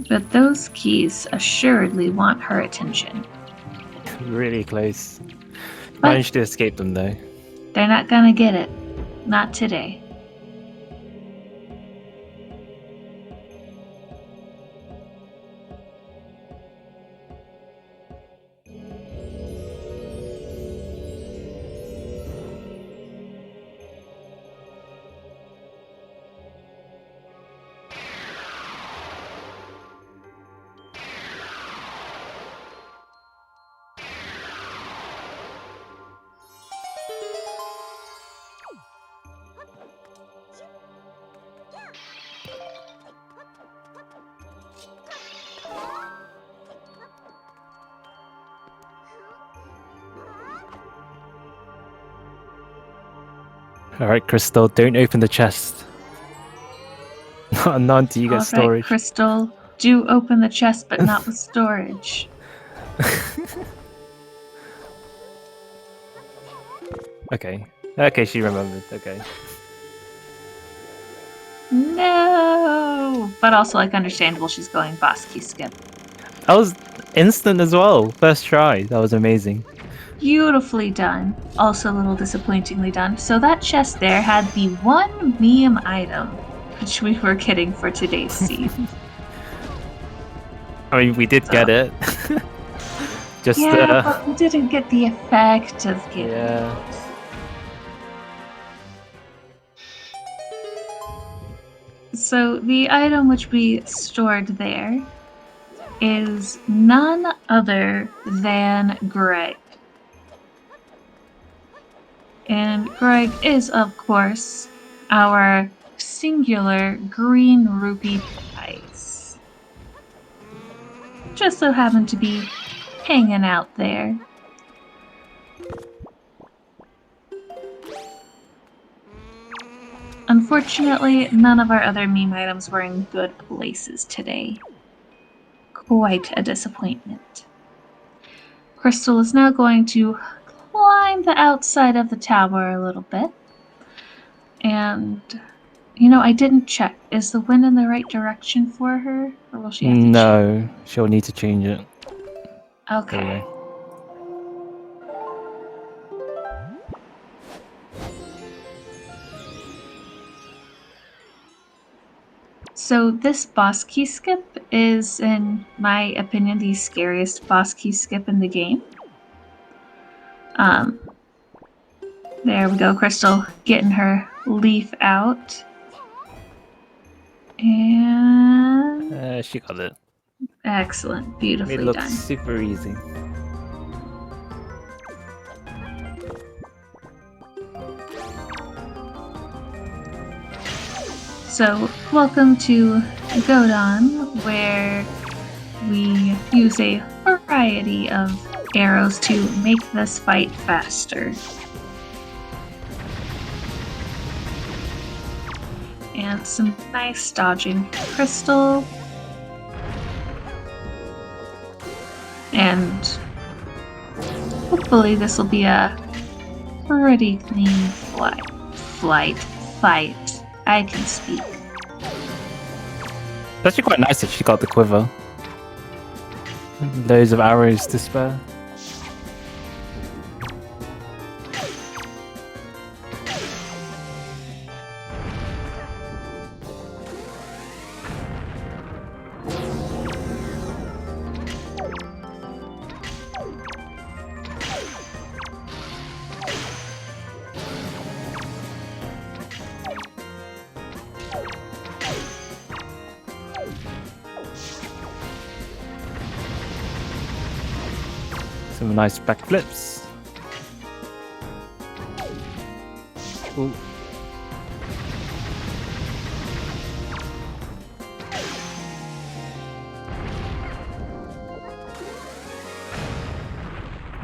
But those keys assuredly want her attention. really close. But Managed to escape them though. they're not gonna get it. Not today. Alright, Crystal, don't open the chest. Not until you get All right, storage. Crystal, do open the chest, but not with storage. Okay. Okay, she remembered. Okay. No! But also, like, understandable she's going boss key skip. That was instant as well. First try. That was amazing. Beautifully done. Also a little disappointingly done. So that chest there had the one meme item which we were getting for today's seed. I mean, we did get it. Just Yeah, but we didn't get the effect of getting yeah. it. So the item which we stored there is none other than Greg. And Greg is, of course, our singular green rupee prize. Just so happened to be hanging out there. Unfortunately, none of our other meme items were in good places today. Quite a disappointment. Crystal is now going to climb the outside of the tower a little bit and You know, I didn't check. Is the wind in the right direction for her? Or will she have to No, she'll need to change it. change? There we Okay. go. So this boss key skip is, in my opinion, the scariest boss key skip in the game. There we go, Crystal getting her leaf out. And She got it. excellent, Made it beautifully look done. super easy. So, welcome to Godon, where we use a variety of arrows to make this fight faster. And some nice dodging Crystal. And hopefully this will be a pretty clean fight. I can speak. It's actually quite nice that she got the quiver. Loads of arrows to spare. Some nice backflips. Ooh.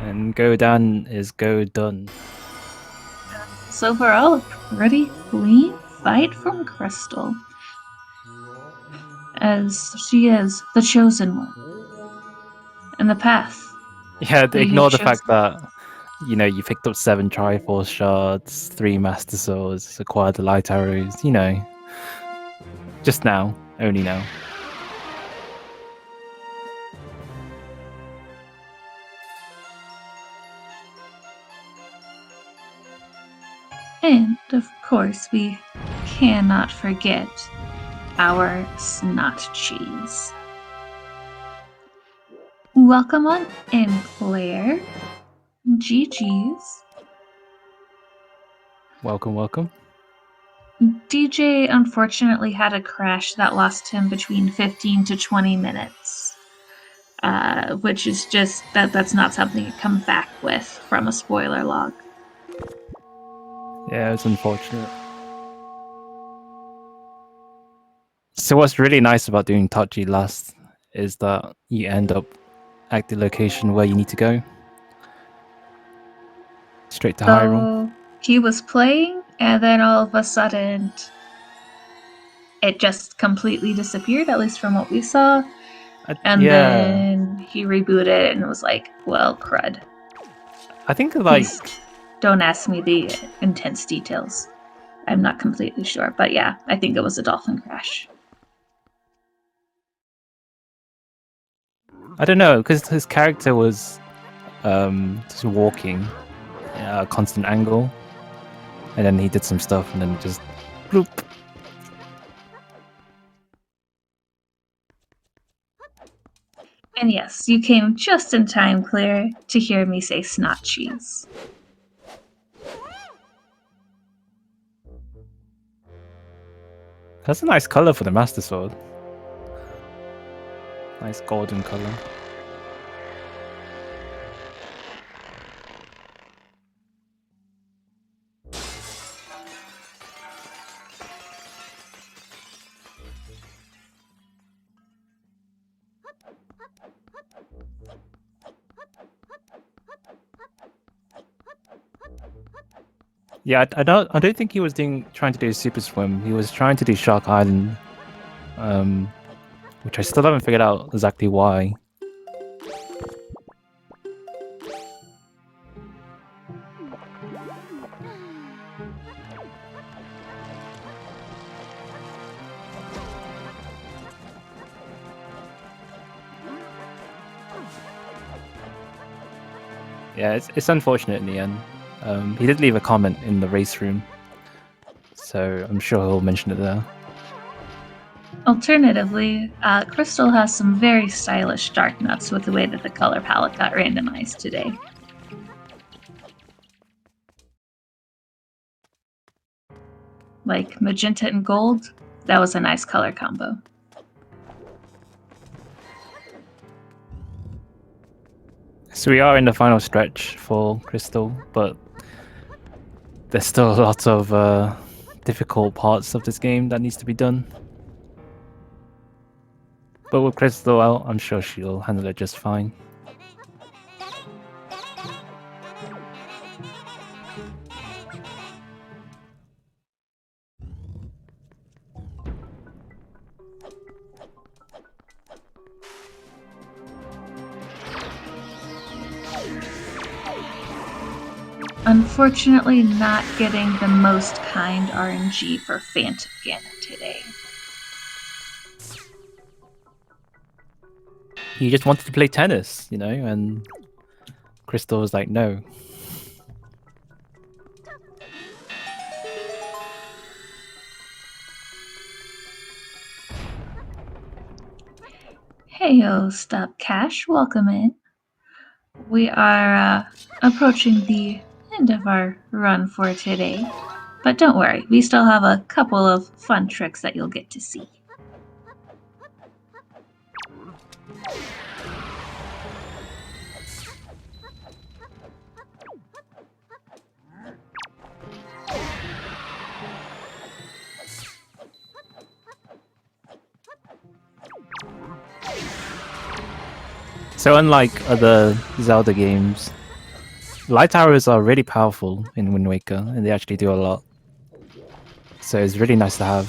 And go down is go done. So overall, a pretty clean fight from Crystal, as she is the chosen one. And the path. Yeah, that you ignore the chose. fact that, you know, you picked up 7 Triforce shards, 3 Master Swords, acquired the light arrows, you know. Just now. Only now. And of course, we cannot forget our snot cheese. Welcome on in, Claire. GG's. Welcome, welcome. DJ unfortunately had a crash that lost him between 15 to 20 minutes. Which is just that's not something you come back with from a spoiler log. Yeah, it's unfortunate. So what's really nice about doing Tachi last is that you end up at the location where you need to go. Straight to Hyrule. So he was playing, and then all of a sudden, it just completely disappeared, at least from what we saw. And Yeah, then he rebooted and was like, well, crud. I think like Please don't ask me the intense details. I'm not completely sure. But yeah, I think it was a dolphin crash. I don't know, because his character was just walking at a constant angle, and then he did some stuff, and then just bloop. And yes, you came just in time, Claire, to hear me say snot cheese. That's a nice color for the Master Sword. Nice golden color. Yeah, I don't think he was trying to do Super Swim. He was trying to do Shark Island, which I still haven't figured out exactly why. Yeah, it's unfortunate in the end. He did leave a comment in the race room, so I'm sure he'll mention it there. Alternatively, Crystal has some very stylish dark nuts with the way that the color palette got randomized today. Like magenta and gold, that was a nice color combo. So we are in the final stretch for Crystal, but there's still a lot of difficult parts of this game that needs to be done. But with Crystal out, I'm sure she'll handle it just fine. Unfortunately, not getting the most kind RNG for Phantom Ganon today. He just wanted to play tennis, you know, and Crystal was like, no. Heyo, Stop Cash, welcome in. We are approaching the end of our run for today, but don't worry, we still have a couple of fun tricks that you'll get to see. So unlike other Zelda games, light arrows are really powerful in Wind Waker, and they actually do a lot. So it's really nice to have.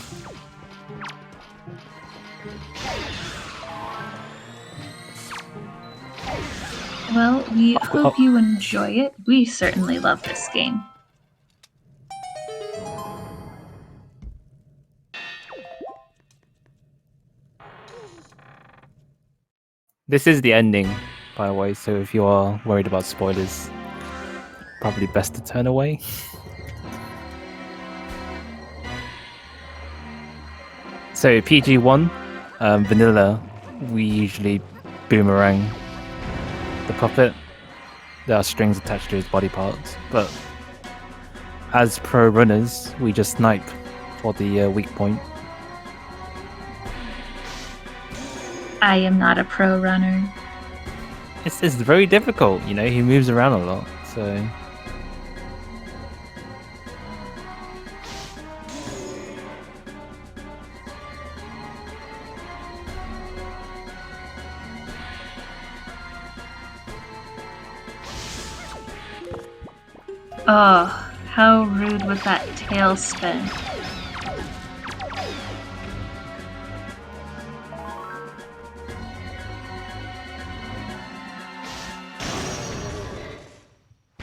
Well, we hope you enjoy it. We certainly love this game. This is the ending, by the way, so if you are worried about spoilers, probably best to turn away. So PG1, vanilla, we usually boomerang the puppet. There are strings attached to his body parts, but as pro runners, we just snipe for the weak point. I am not a pro runner. It's very difficult, you know, he moves around a lot, so... Oh, how rude was that tailspin?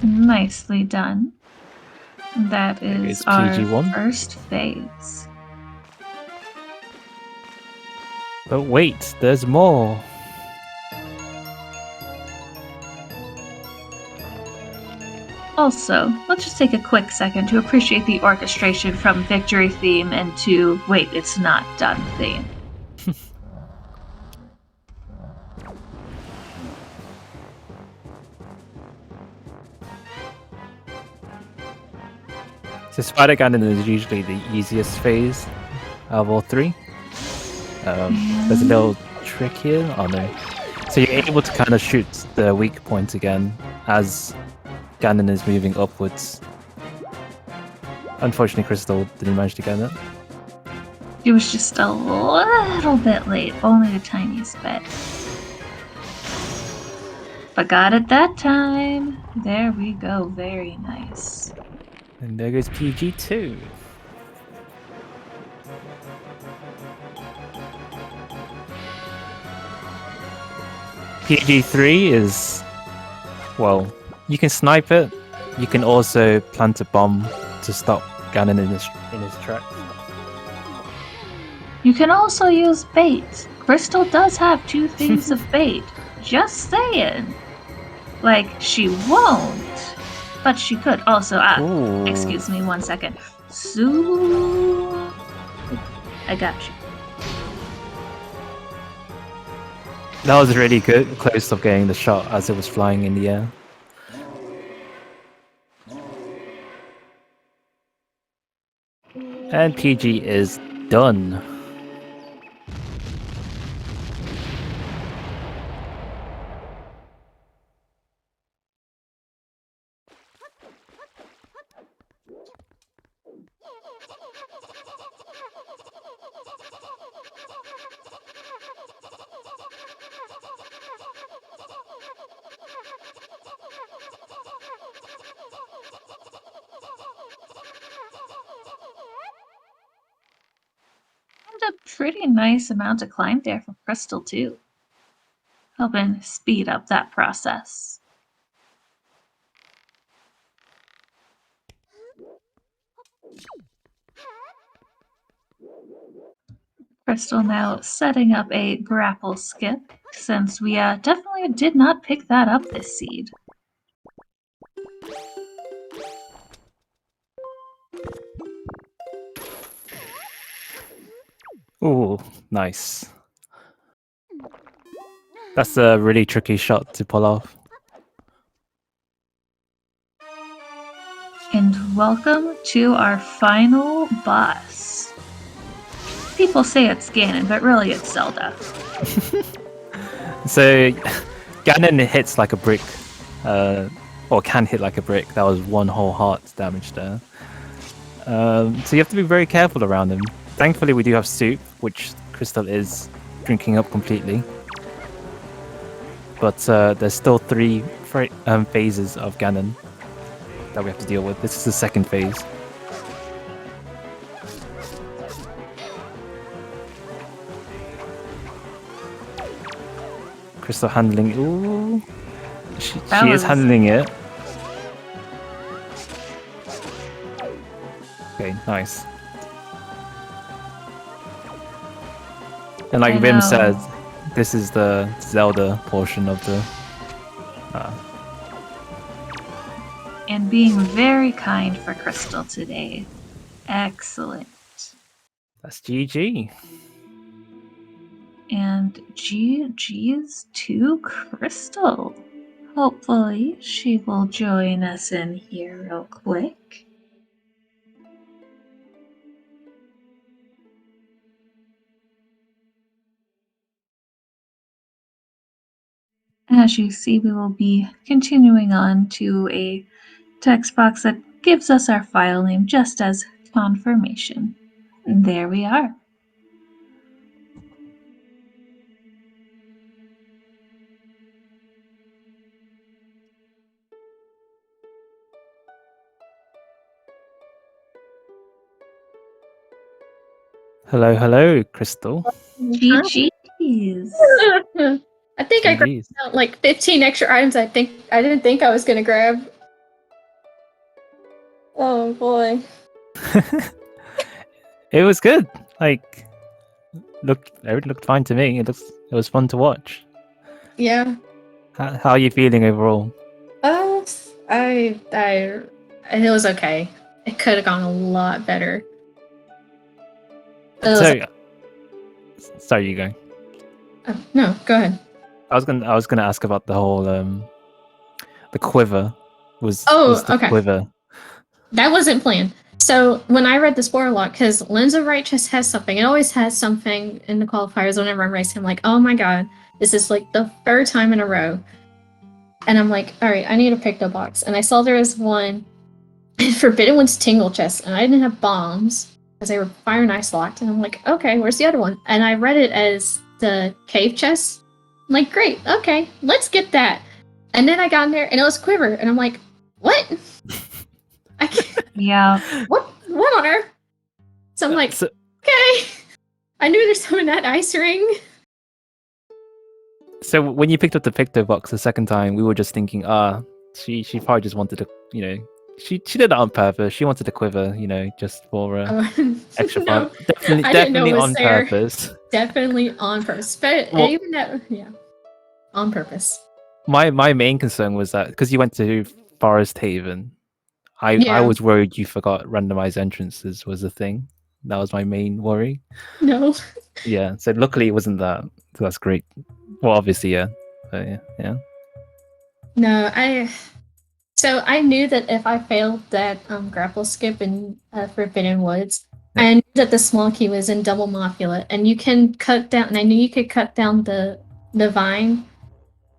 Nicely done. That is our PG1. first phase. But wait, there's more! Also, let's just take a quick second to appreciate the orchestration from Victory theme and to Wait, It's Not Done theme. So Spider Ganon is usually the easiest phase out of all three. There's a little trick here. Oh no. So you're able to kind of shoot the weak point again as Ganon is moving upwards. Unfortunately, Crystal didn't manage to get it. It was just a little bit late, only the tiniest bit. But got it that time. There we go, very nice. And there goes PG2. PG3 is, well, you can snipe it. You can also plant a bomb to stop Ganon in his tracks. You can also use bait. Crystal does have 2 things of bait. Just saying. like she won't, but she could. Also, Ooh. excuse me 1 second. So, I got you. That was really good. Close of getting the shot as it was flying in the air. And PG is done. And a pretty nice amount of climb there from Crystal, too. Helping speed up that process. Crystal now setting up a grapple skip, since we definitely did not pick that up this seed. Ooh, nice. That's a really tricky shot to pull off. And welcome to our final boss. People say it's Ganon, but really it's Zelda. So, Ganon hits like a brick, or can hit like a brick. That was one whole heart damage there. So you have to be very careful around him. Thankfully, we do have soup, which Crystal is drinking up completely. But there's still three phases of Ganon that we have to deal with. This is the second phase. Crystal handling. Ooh, she is handling it. Okay, nice. And like Vim said, this is the Zelda portion of the. And being very kind for Crystal today. Excellent. That's GG. And GG's to Crystal. Hopefully she will join us in here real quick. As you see, we will be continuing on to a text box that gives us our file name just as confirmation. And there we are. Hello, Crystal. GG's. I think I grabbed out like 15 extra items I didn't think I was gonna grab. Oh boy. It was good. Like, everything looked fine to me. It was fun to watch. Yeah. How are you feeling overall? It was okay. It could have gone a lot better. Sorry, you go. No, go ahead. I was gonna ask about the whole the quiver. Was the okay. quiver? That wasn't planned. So when I read the spoiler log, because Lens of Righteous has something, it always has something in the qualifiers whenever I'm racing. I'm like, oh my god, this is like the third time in a row. And I'm like, all right, I need a picto box. And I saw there was one Forbidden One's Tingle chest, and I didn't have bombs because they were fire and ice locked. And I'm like, okay, where's the other one? And I read it as the cave chest. I'm like, great, okay, let's get that. And then I got in there and it was quiver, and I'm like, what? I can't. Yeah. What on earth? So I'm like, okay. I knew there's some in that ice ring. So when you picked up the picto box the second time, we were just thinking, she probably just wanted to, she did that on purpose. She wanted to quiver, just for extra fun. Definitely on purpose. Definitely on purpose. But even that, yeah, on purpose. my main concern was that because you went to Forest Haven, I Yeah. was worried you forgot randomized entrances was a thing. That was my main worry. No. Yeah. So luckily it wasn't that. So that's great. Well, obviously, yeah. But yeah. No, so I knew that if I failed that grapple skip in Forbidden Woods, Yeah. I knew that the small key was in Double Mafula, and you can cut down. And I knew you could cut down the vine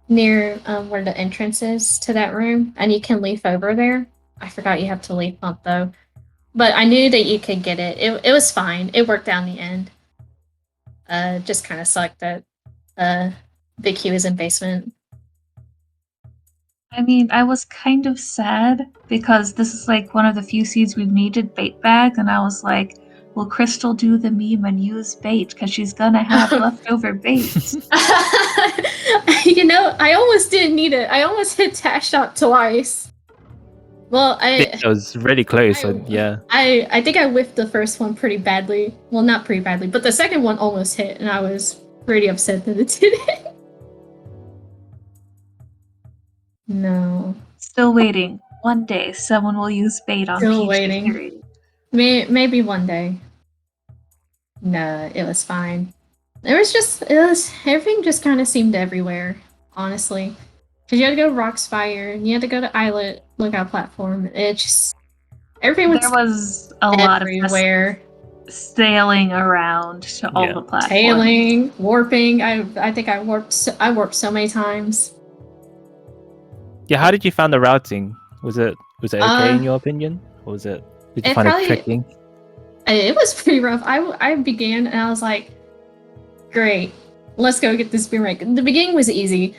near where the entrance is to that room, and you can leaf over there. I forgot you have to leaf bump though, but I knew that you could get it. It was fine. It worked out in the end. Just kind of sucked that Big Q is in basement. I mean, I was kind of sad because this is like one of the few seeds we've needed bait bags, and I was like, will Crystal do the meme and use bait because she's gonna have leftover bait? You know, I almost didn't need it. I almost hit Tash Shot twice. Well, It was really close. Yeah. I think I whiffed the first one pretty badly. Well, not pretty badly, but the second one almost hit, and I was pretty upset that it didn't. No. Still waiting. One day, someone will use bait on Still PG waiting. theory. Maybe one day. No, it was fine. Everything just kind of seemed everywhere, honestly. Because you had to go to Rockspire, and you had to go to Islet Lookout Platform. Everything was There was a lot of everywhere. sailing around to all Yeah. the platforms. Tailing, warping. I think I warped so many times. Yeah. How did you find the routing? Was it okay in your opinion, or was it? Did you it find it probably- tricky? It was pretty rough. I began and I was like, great, let's go get this boomerang. The beginning was easy.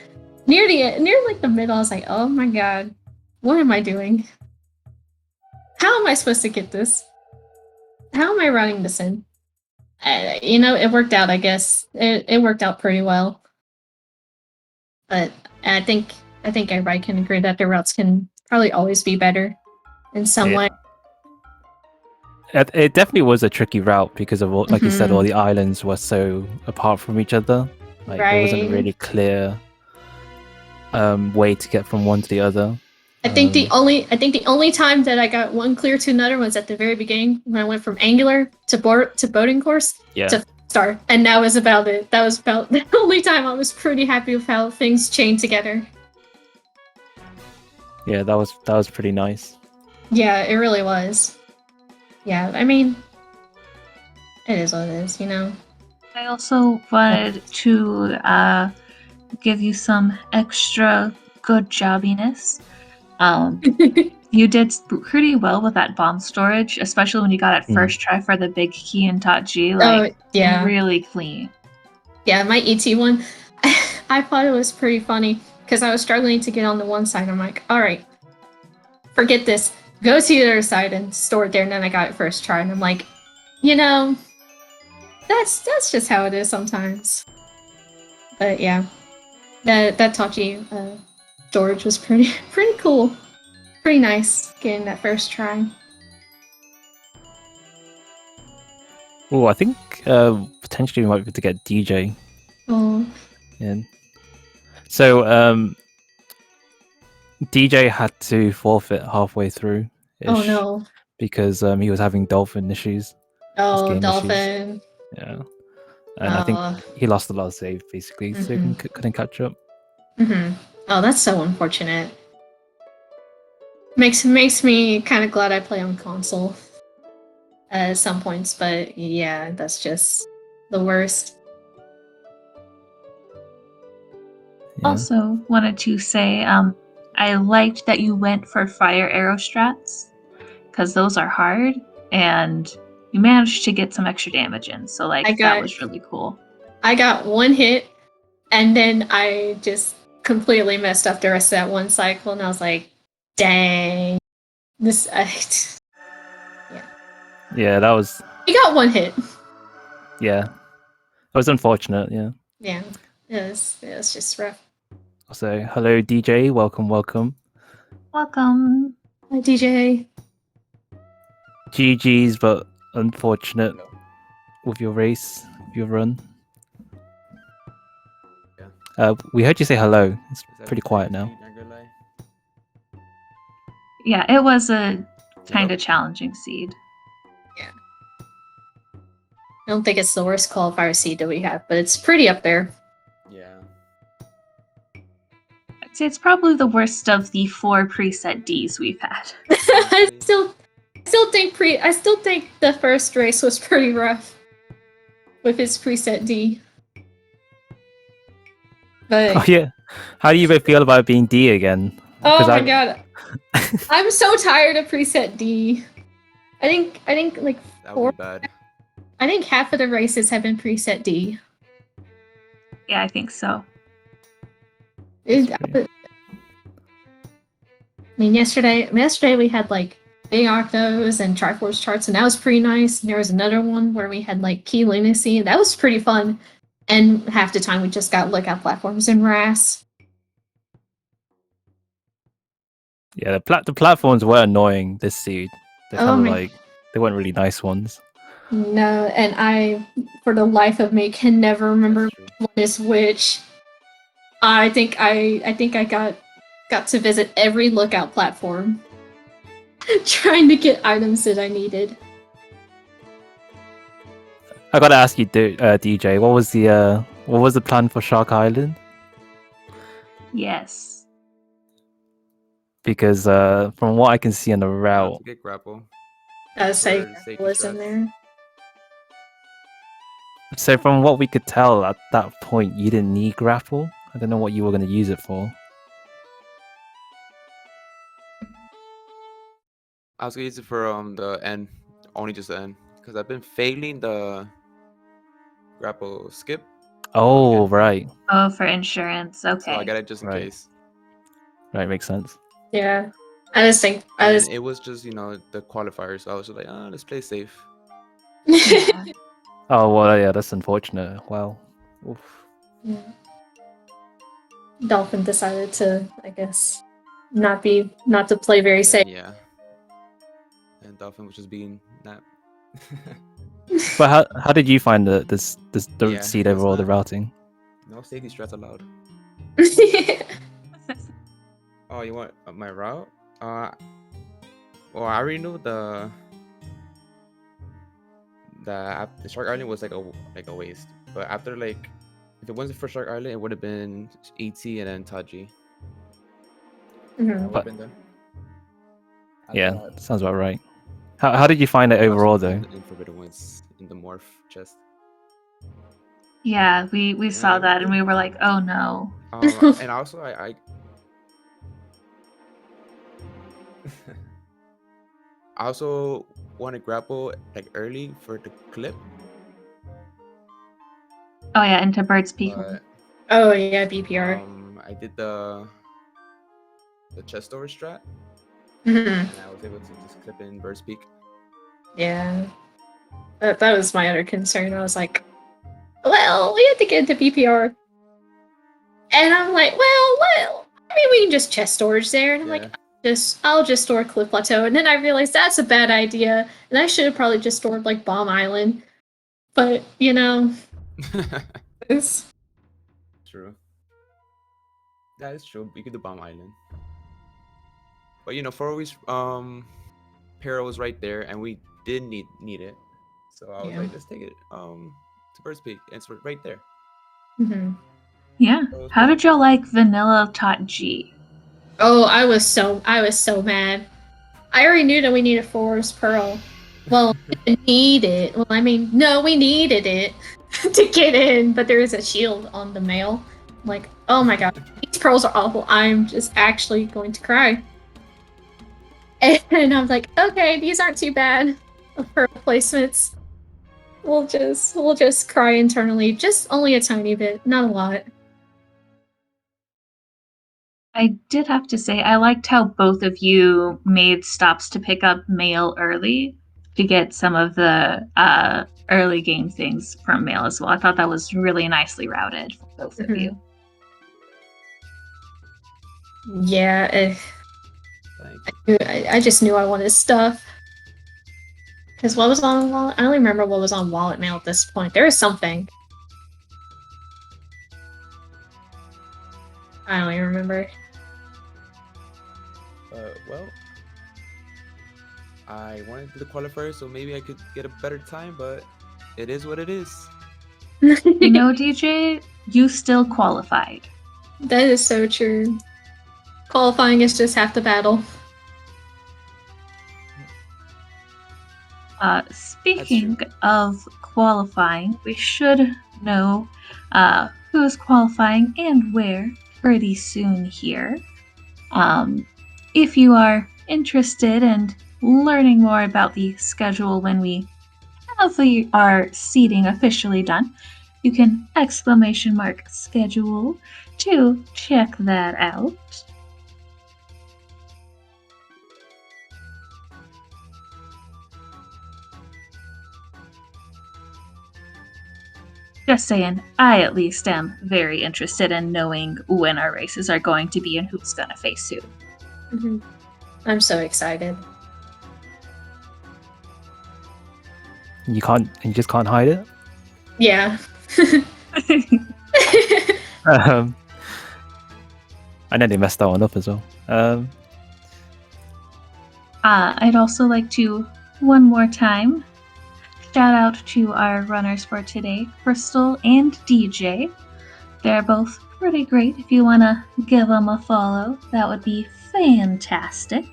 Near like the middle, I was like, oh my god, what am I doing? How am I supposed to get this? How am I running this in? It worked out, I guess. It worked out pretty well. But I think everybody can agree that their routes can probably always be better in some way. It definitely was a tricky route because of all, like you said, Mhm. all the islands were so apart from each other. Like there wasn't a Right. really clear way to get from one to the other. I think the only time that I got one clear to another was at the very beginning when I went from Angular to boating course Yeah. to Star, and that was about it. That was about the only time I was pretty happy with how things chained together. Yeah, that was pretty nice. Yeah, it really was. Yeah, I mean, it is what it is, you know. I also wanted to give you some extra good jobbiness. You did pretty well with that bomb storage, especially when you got it first try for the big key in Tot G. Like, yeah. really clean. Yeah, my ET one, I thought it was pretty funny because I was struggling to get on the one side. I'm like, all right, forget this. Go to the other side and store it there. And then I got it first try, and I'm like, that's just how it is sometimes. But yeah, that Tachi storage was pretty cool, pretty nice getting that first try. Oh, I think potentially we might be able to get DJ. Oh, in. So DJ had to forfeit halfway through. oh no! Because he was having dolphin issues. Oh, game dolphin. Issues. Yeah, and I think he lost a lot of save basically, so he couldn't catch up. Mm-hmm. Oh, that's so unfortunate. Makes me kind of glad I play on console at some points, but yeah, that's just the worst. Yeah. Also, wanted to say I liked that you went for fire arrow strats because those are hard, and you managed to get some extra damage in. So that was really cool. I got one hit, and then I just completely messed up the rest of that one cycle, and I was like, dang, this. Yeah, that was. You got one hit. Yeah, that was unfortunate. Yeah. Yeah, it was just rough. So, hello DJ, welcome. Welcome. Hi DJ. GG's, but unfortunate with your race, with your run. Yeah. We heard you say hello. It's Is that pretty what quiet you now. think, Angela? Yeah, it was a kind Hello? of challenging seed. I don't think it's the worst qualifier seed that we have, but it's pretty up there. Yeah. I'd say it's probably the worst of the 4 preset Ds we've had. I still think the first race was pretty rough with its preset D. But Oh yeah. How do you both feel about being D again? oh 'Cause my I- god, I'm so tired of preset D. I think like That four. would be bad. I think half of the races have been preset D. Yeah, I think so. It- That's pretty- I mean, yesterday we had like big octos and Triforce charts, and that was pretty nice. And there was another one where we had like key lunacy, and that was pretty fun. And half the time we just got lookout platforms and RAS. Yeah, the platforms were annoying this seed. They're Oh kind of my- like they weren't really nice ones. No, and I, for the life of me, can never remember That's true. which one is which. I think I got to visit every lookout platform, trying to get items that I needed. I gotta ask you, DJ, what was the plan for Shark Island? Yes. Because from what I can see on the route, To get grapple. Say For safety was in strats. there. so from what we could tell at that point, you didn't need grapple. I don't know what you were gonna use it for. I was gonna use it for the N, only just the N, because I've been failing the grapple skip, Oh, Okay. right, Oh, for insurance. so I Okay. got it just in Right. case. right, makes sense. Yeah, I just think And it was just the qualifiers, so I was just like, let's play safe. Yeah. Oh well, yeah, that's unfortunate. Well, oof. Yeah. Dolphin decided to, I guess, not to play very And safe. yeah. And Dolphin was just being not. But how did you find the Yeah, seed it's overall, the not- routing? No safety strats allowed. Oh, you want my route? Well, I already knew the Shark Island was like a waste, but after like, if it wasn't for Shark Island, it would have been ET and then Taji. Mhm. But- Been done. I Yeah, thought- sounds about right. How did you find it I also overall found though? the Forbidden Winds in the morph chest. Yeah, we saw it was that and good. we were like, oh no. And also I I also want to grapple like early for the clip, Oh yeah, into Bird's Peak. but Oh yeah, BPR. I did the chest storage strat, Mhm. and I was able to just clip in Bird's Peak. Yeah, that was my other concern. I was like, well, we had to get into BPR, and I'm like, well, I mean, we can just chest storage there, and I'm like, I'll just store Cliff Plateau, and then I realized that's a bad idea, and I should have probably just stored like Bomb Island, but it's True. That is true. You could do Bomb Island. But for always Peril was right there and we did need it. So I was Yeah. like, let's take it to Bird's Peak. And it's right there. Mhm. Yeah. So it was How good. did y'all like Vanilla Tot G? Oh, I was so mad. I already knew that we needed Forest Pearl. Well, we needed it. Well, I mean, no, we needed it to get in, but there is a shield on the mail. I'm like, oh my god, these pearls are awful. I'm just actually going to cry. And I was like, okay, these aren't too bad. Pearl placements. We'll just cry internally, just only a tiny bit, not a lot. I did have to say, I liked how both of you made stops to pick up mail early to get some of the early game things from mail as well. I thought that was really nicely routed for both of you. Yeah, Thank you. I just knew I wanted stuff. Because what was on wallet? I don't remember what was on wallet mail at this point. There was something. I don't even remember. Well, I wanted to do the qualifier, so maybe I could get a better time, but it is what it is. You know, DJ, you still qualified. That is so true. Qualifying is just half the battle. Speaking of qualifying, we should know who is qualifying and where pretty soon here. If you are interested in learning more about the schedule when we have our seating officially done, you can !schedule to check that out. Just saying, I at least am very interested in knowing when our races are going to be and who's going to face who. Mhm. I'm so excited. You just can't hide it. Yeah. I know they messed that one up as well. I'd also like to, one more time, shout out to our runners for today, Crystal and DJ. They're both pretty great. If you want to give them a follow, that would be fantastic.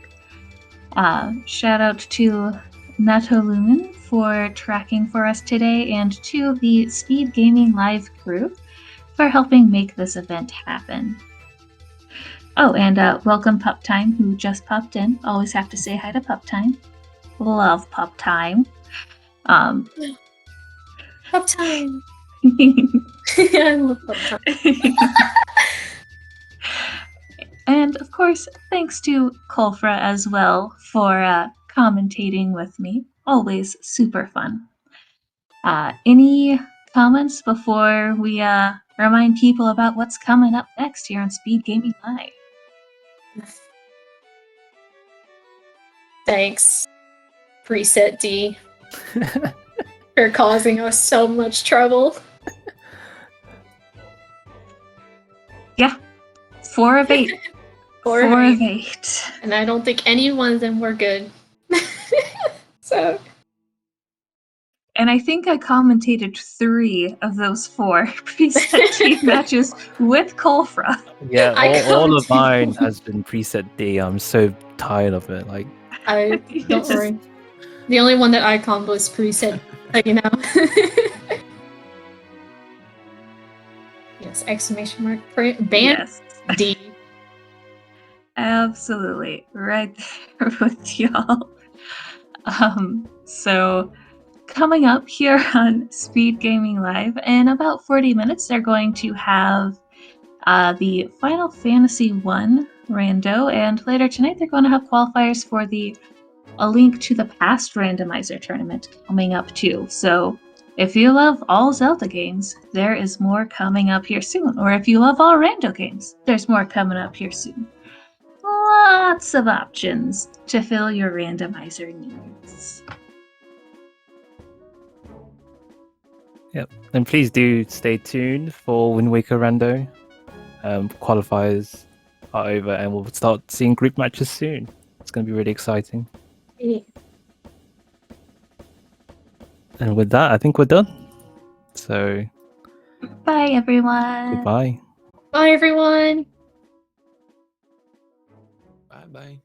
Shout out to Natolumen for tracking for us today, and to the SpeedGaming Live crew for helping make this event happen. Oh, and welcome Pup Time, who just popped in. Always have to say hi to Pup Time. Love Pup Time. Pop time. I love pop time. And of course, thanks to Kolfra as well for commentating with me. Always super fun. Any comments before we remind people about what's coming up next here on Speed Gaming Live? Thanks, Preset D, for causing us so much trouble. Yeah, 4 of 8. 4 4 of of 8. 8. And I don't think any one of them were good. So. And I think I commentated 3 of those 4 preset team matches with Kolfra. Yeah, I all of commented mine one. has been preset D. I'm so tired of it. Like, Don't worry. The only one that I comboed was preset, you know. Yes, exclamation mark. Band Yes. D. Absolutely. Right there with y'all. So coming up here on Speed Gaming Live, in about 40 minutes, they're going to have the Final Fantasy 1 rando, and later tonight they're going to have qualifiers for A Link to the Past randomizer tournament coming up too. So if you love all Zelda games, there is more coming up here soon. Or if you love all rando games, there's more coming up here soon. Lots of options to fill your randomizer needs. yep. And please do stay tuned for Wind Waker Rando. Qualifiers are over, and we'll start seeing group matches soon. It's going to be really exciting. Yeah. And with that, I think we're done. So, Bye, everyone. goodbye. Bye, everyone. Bye bye.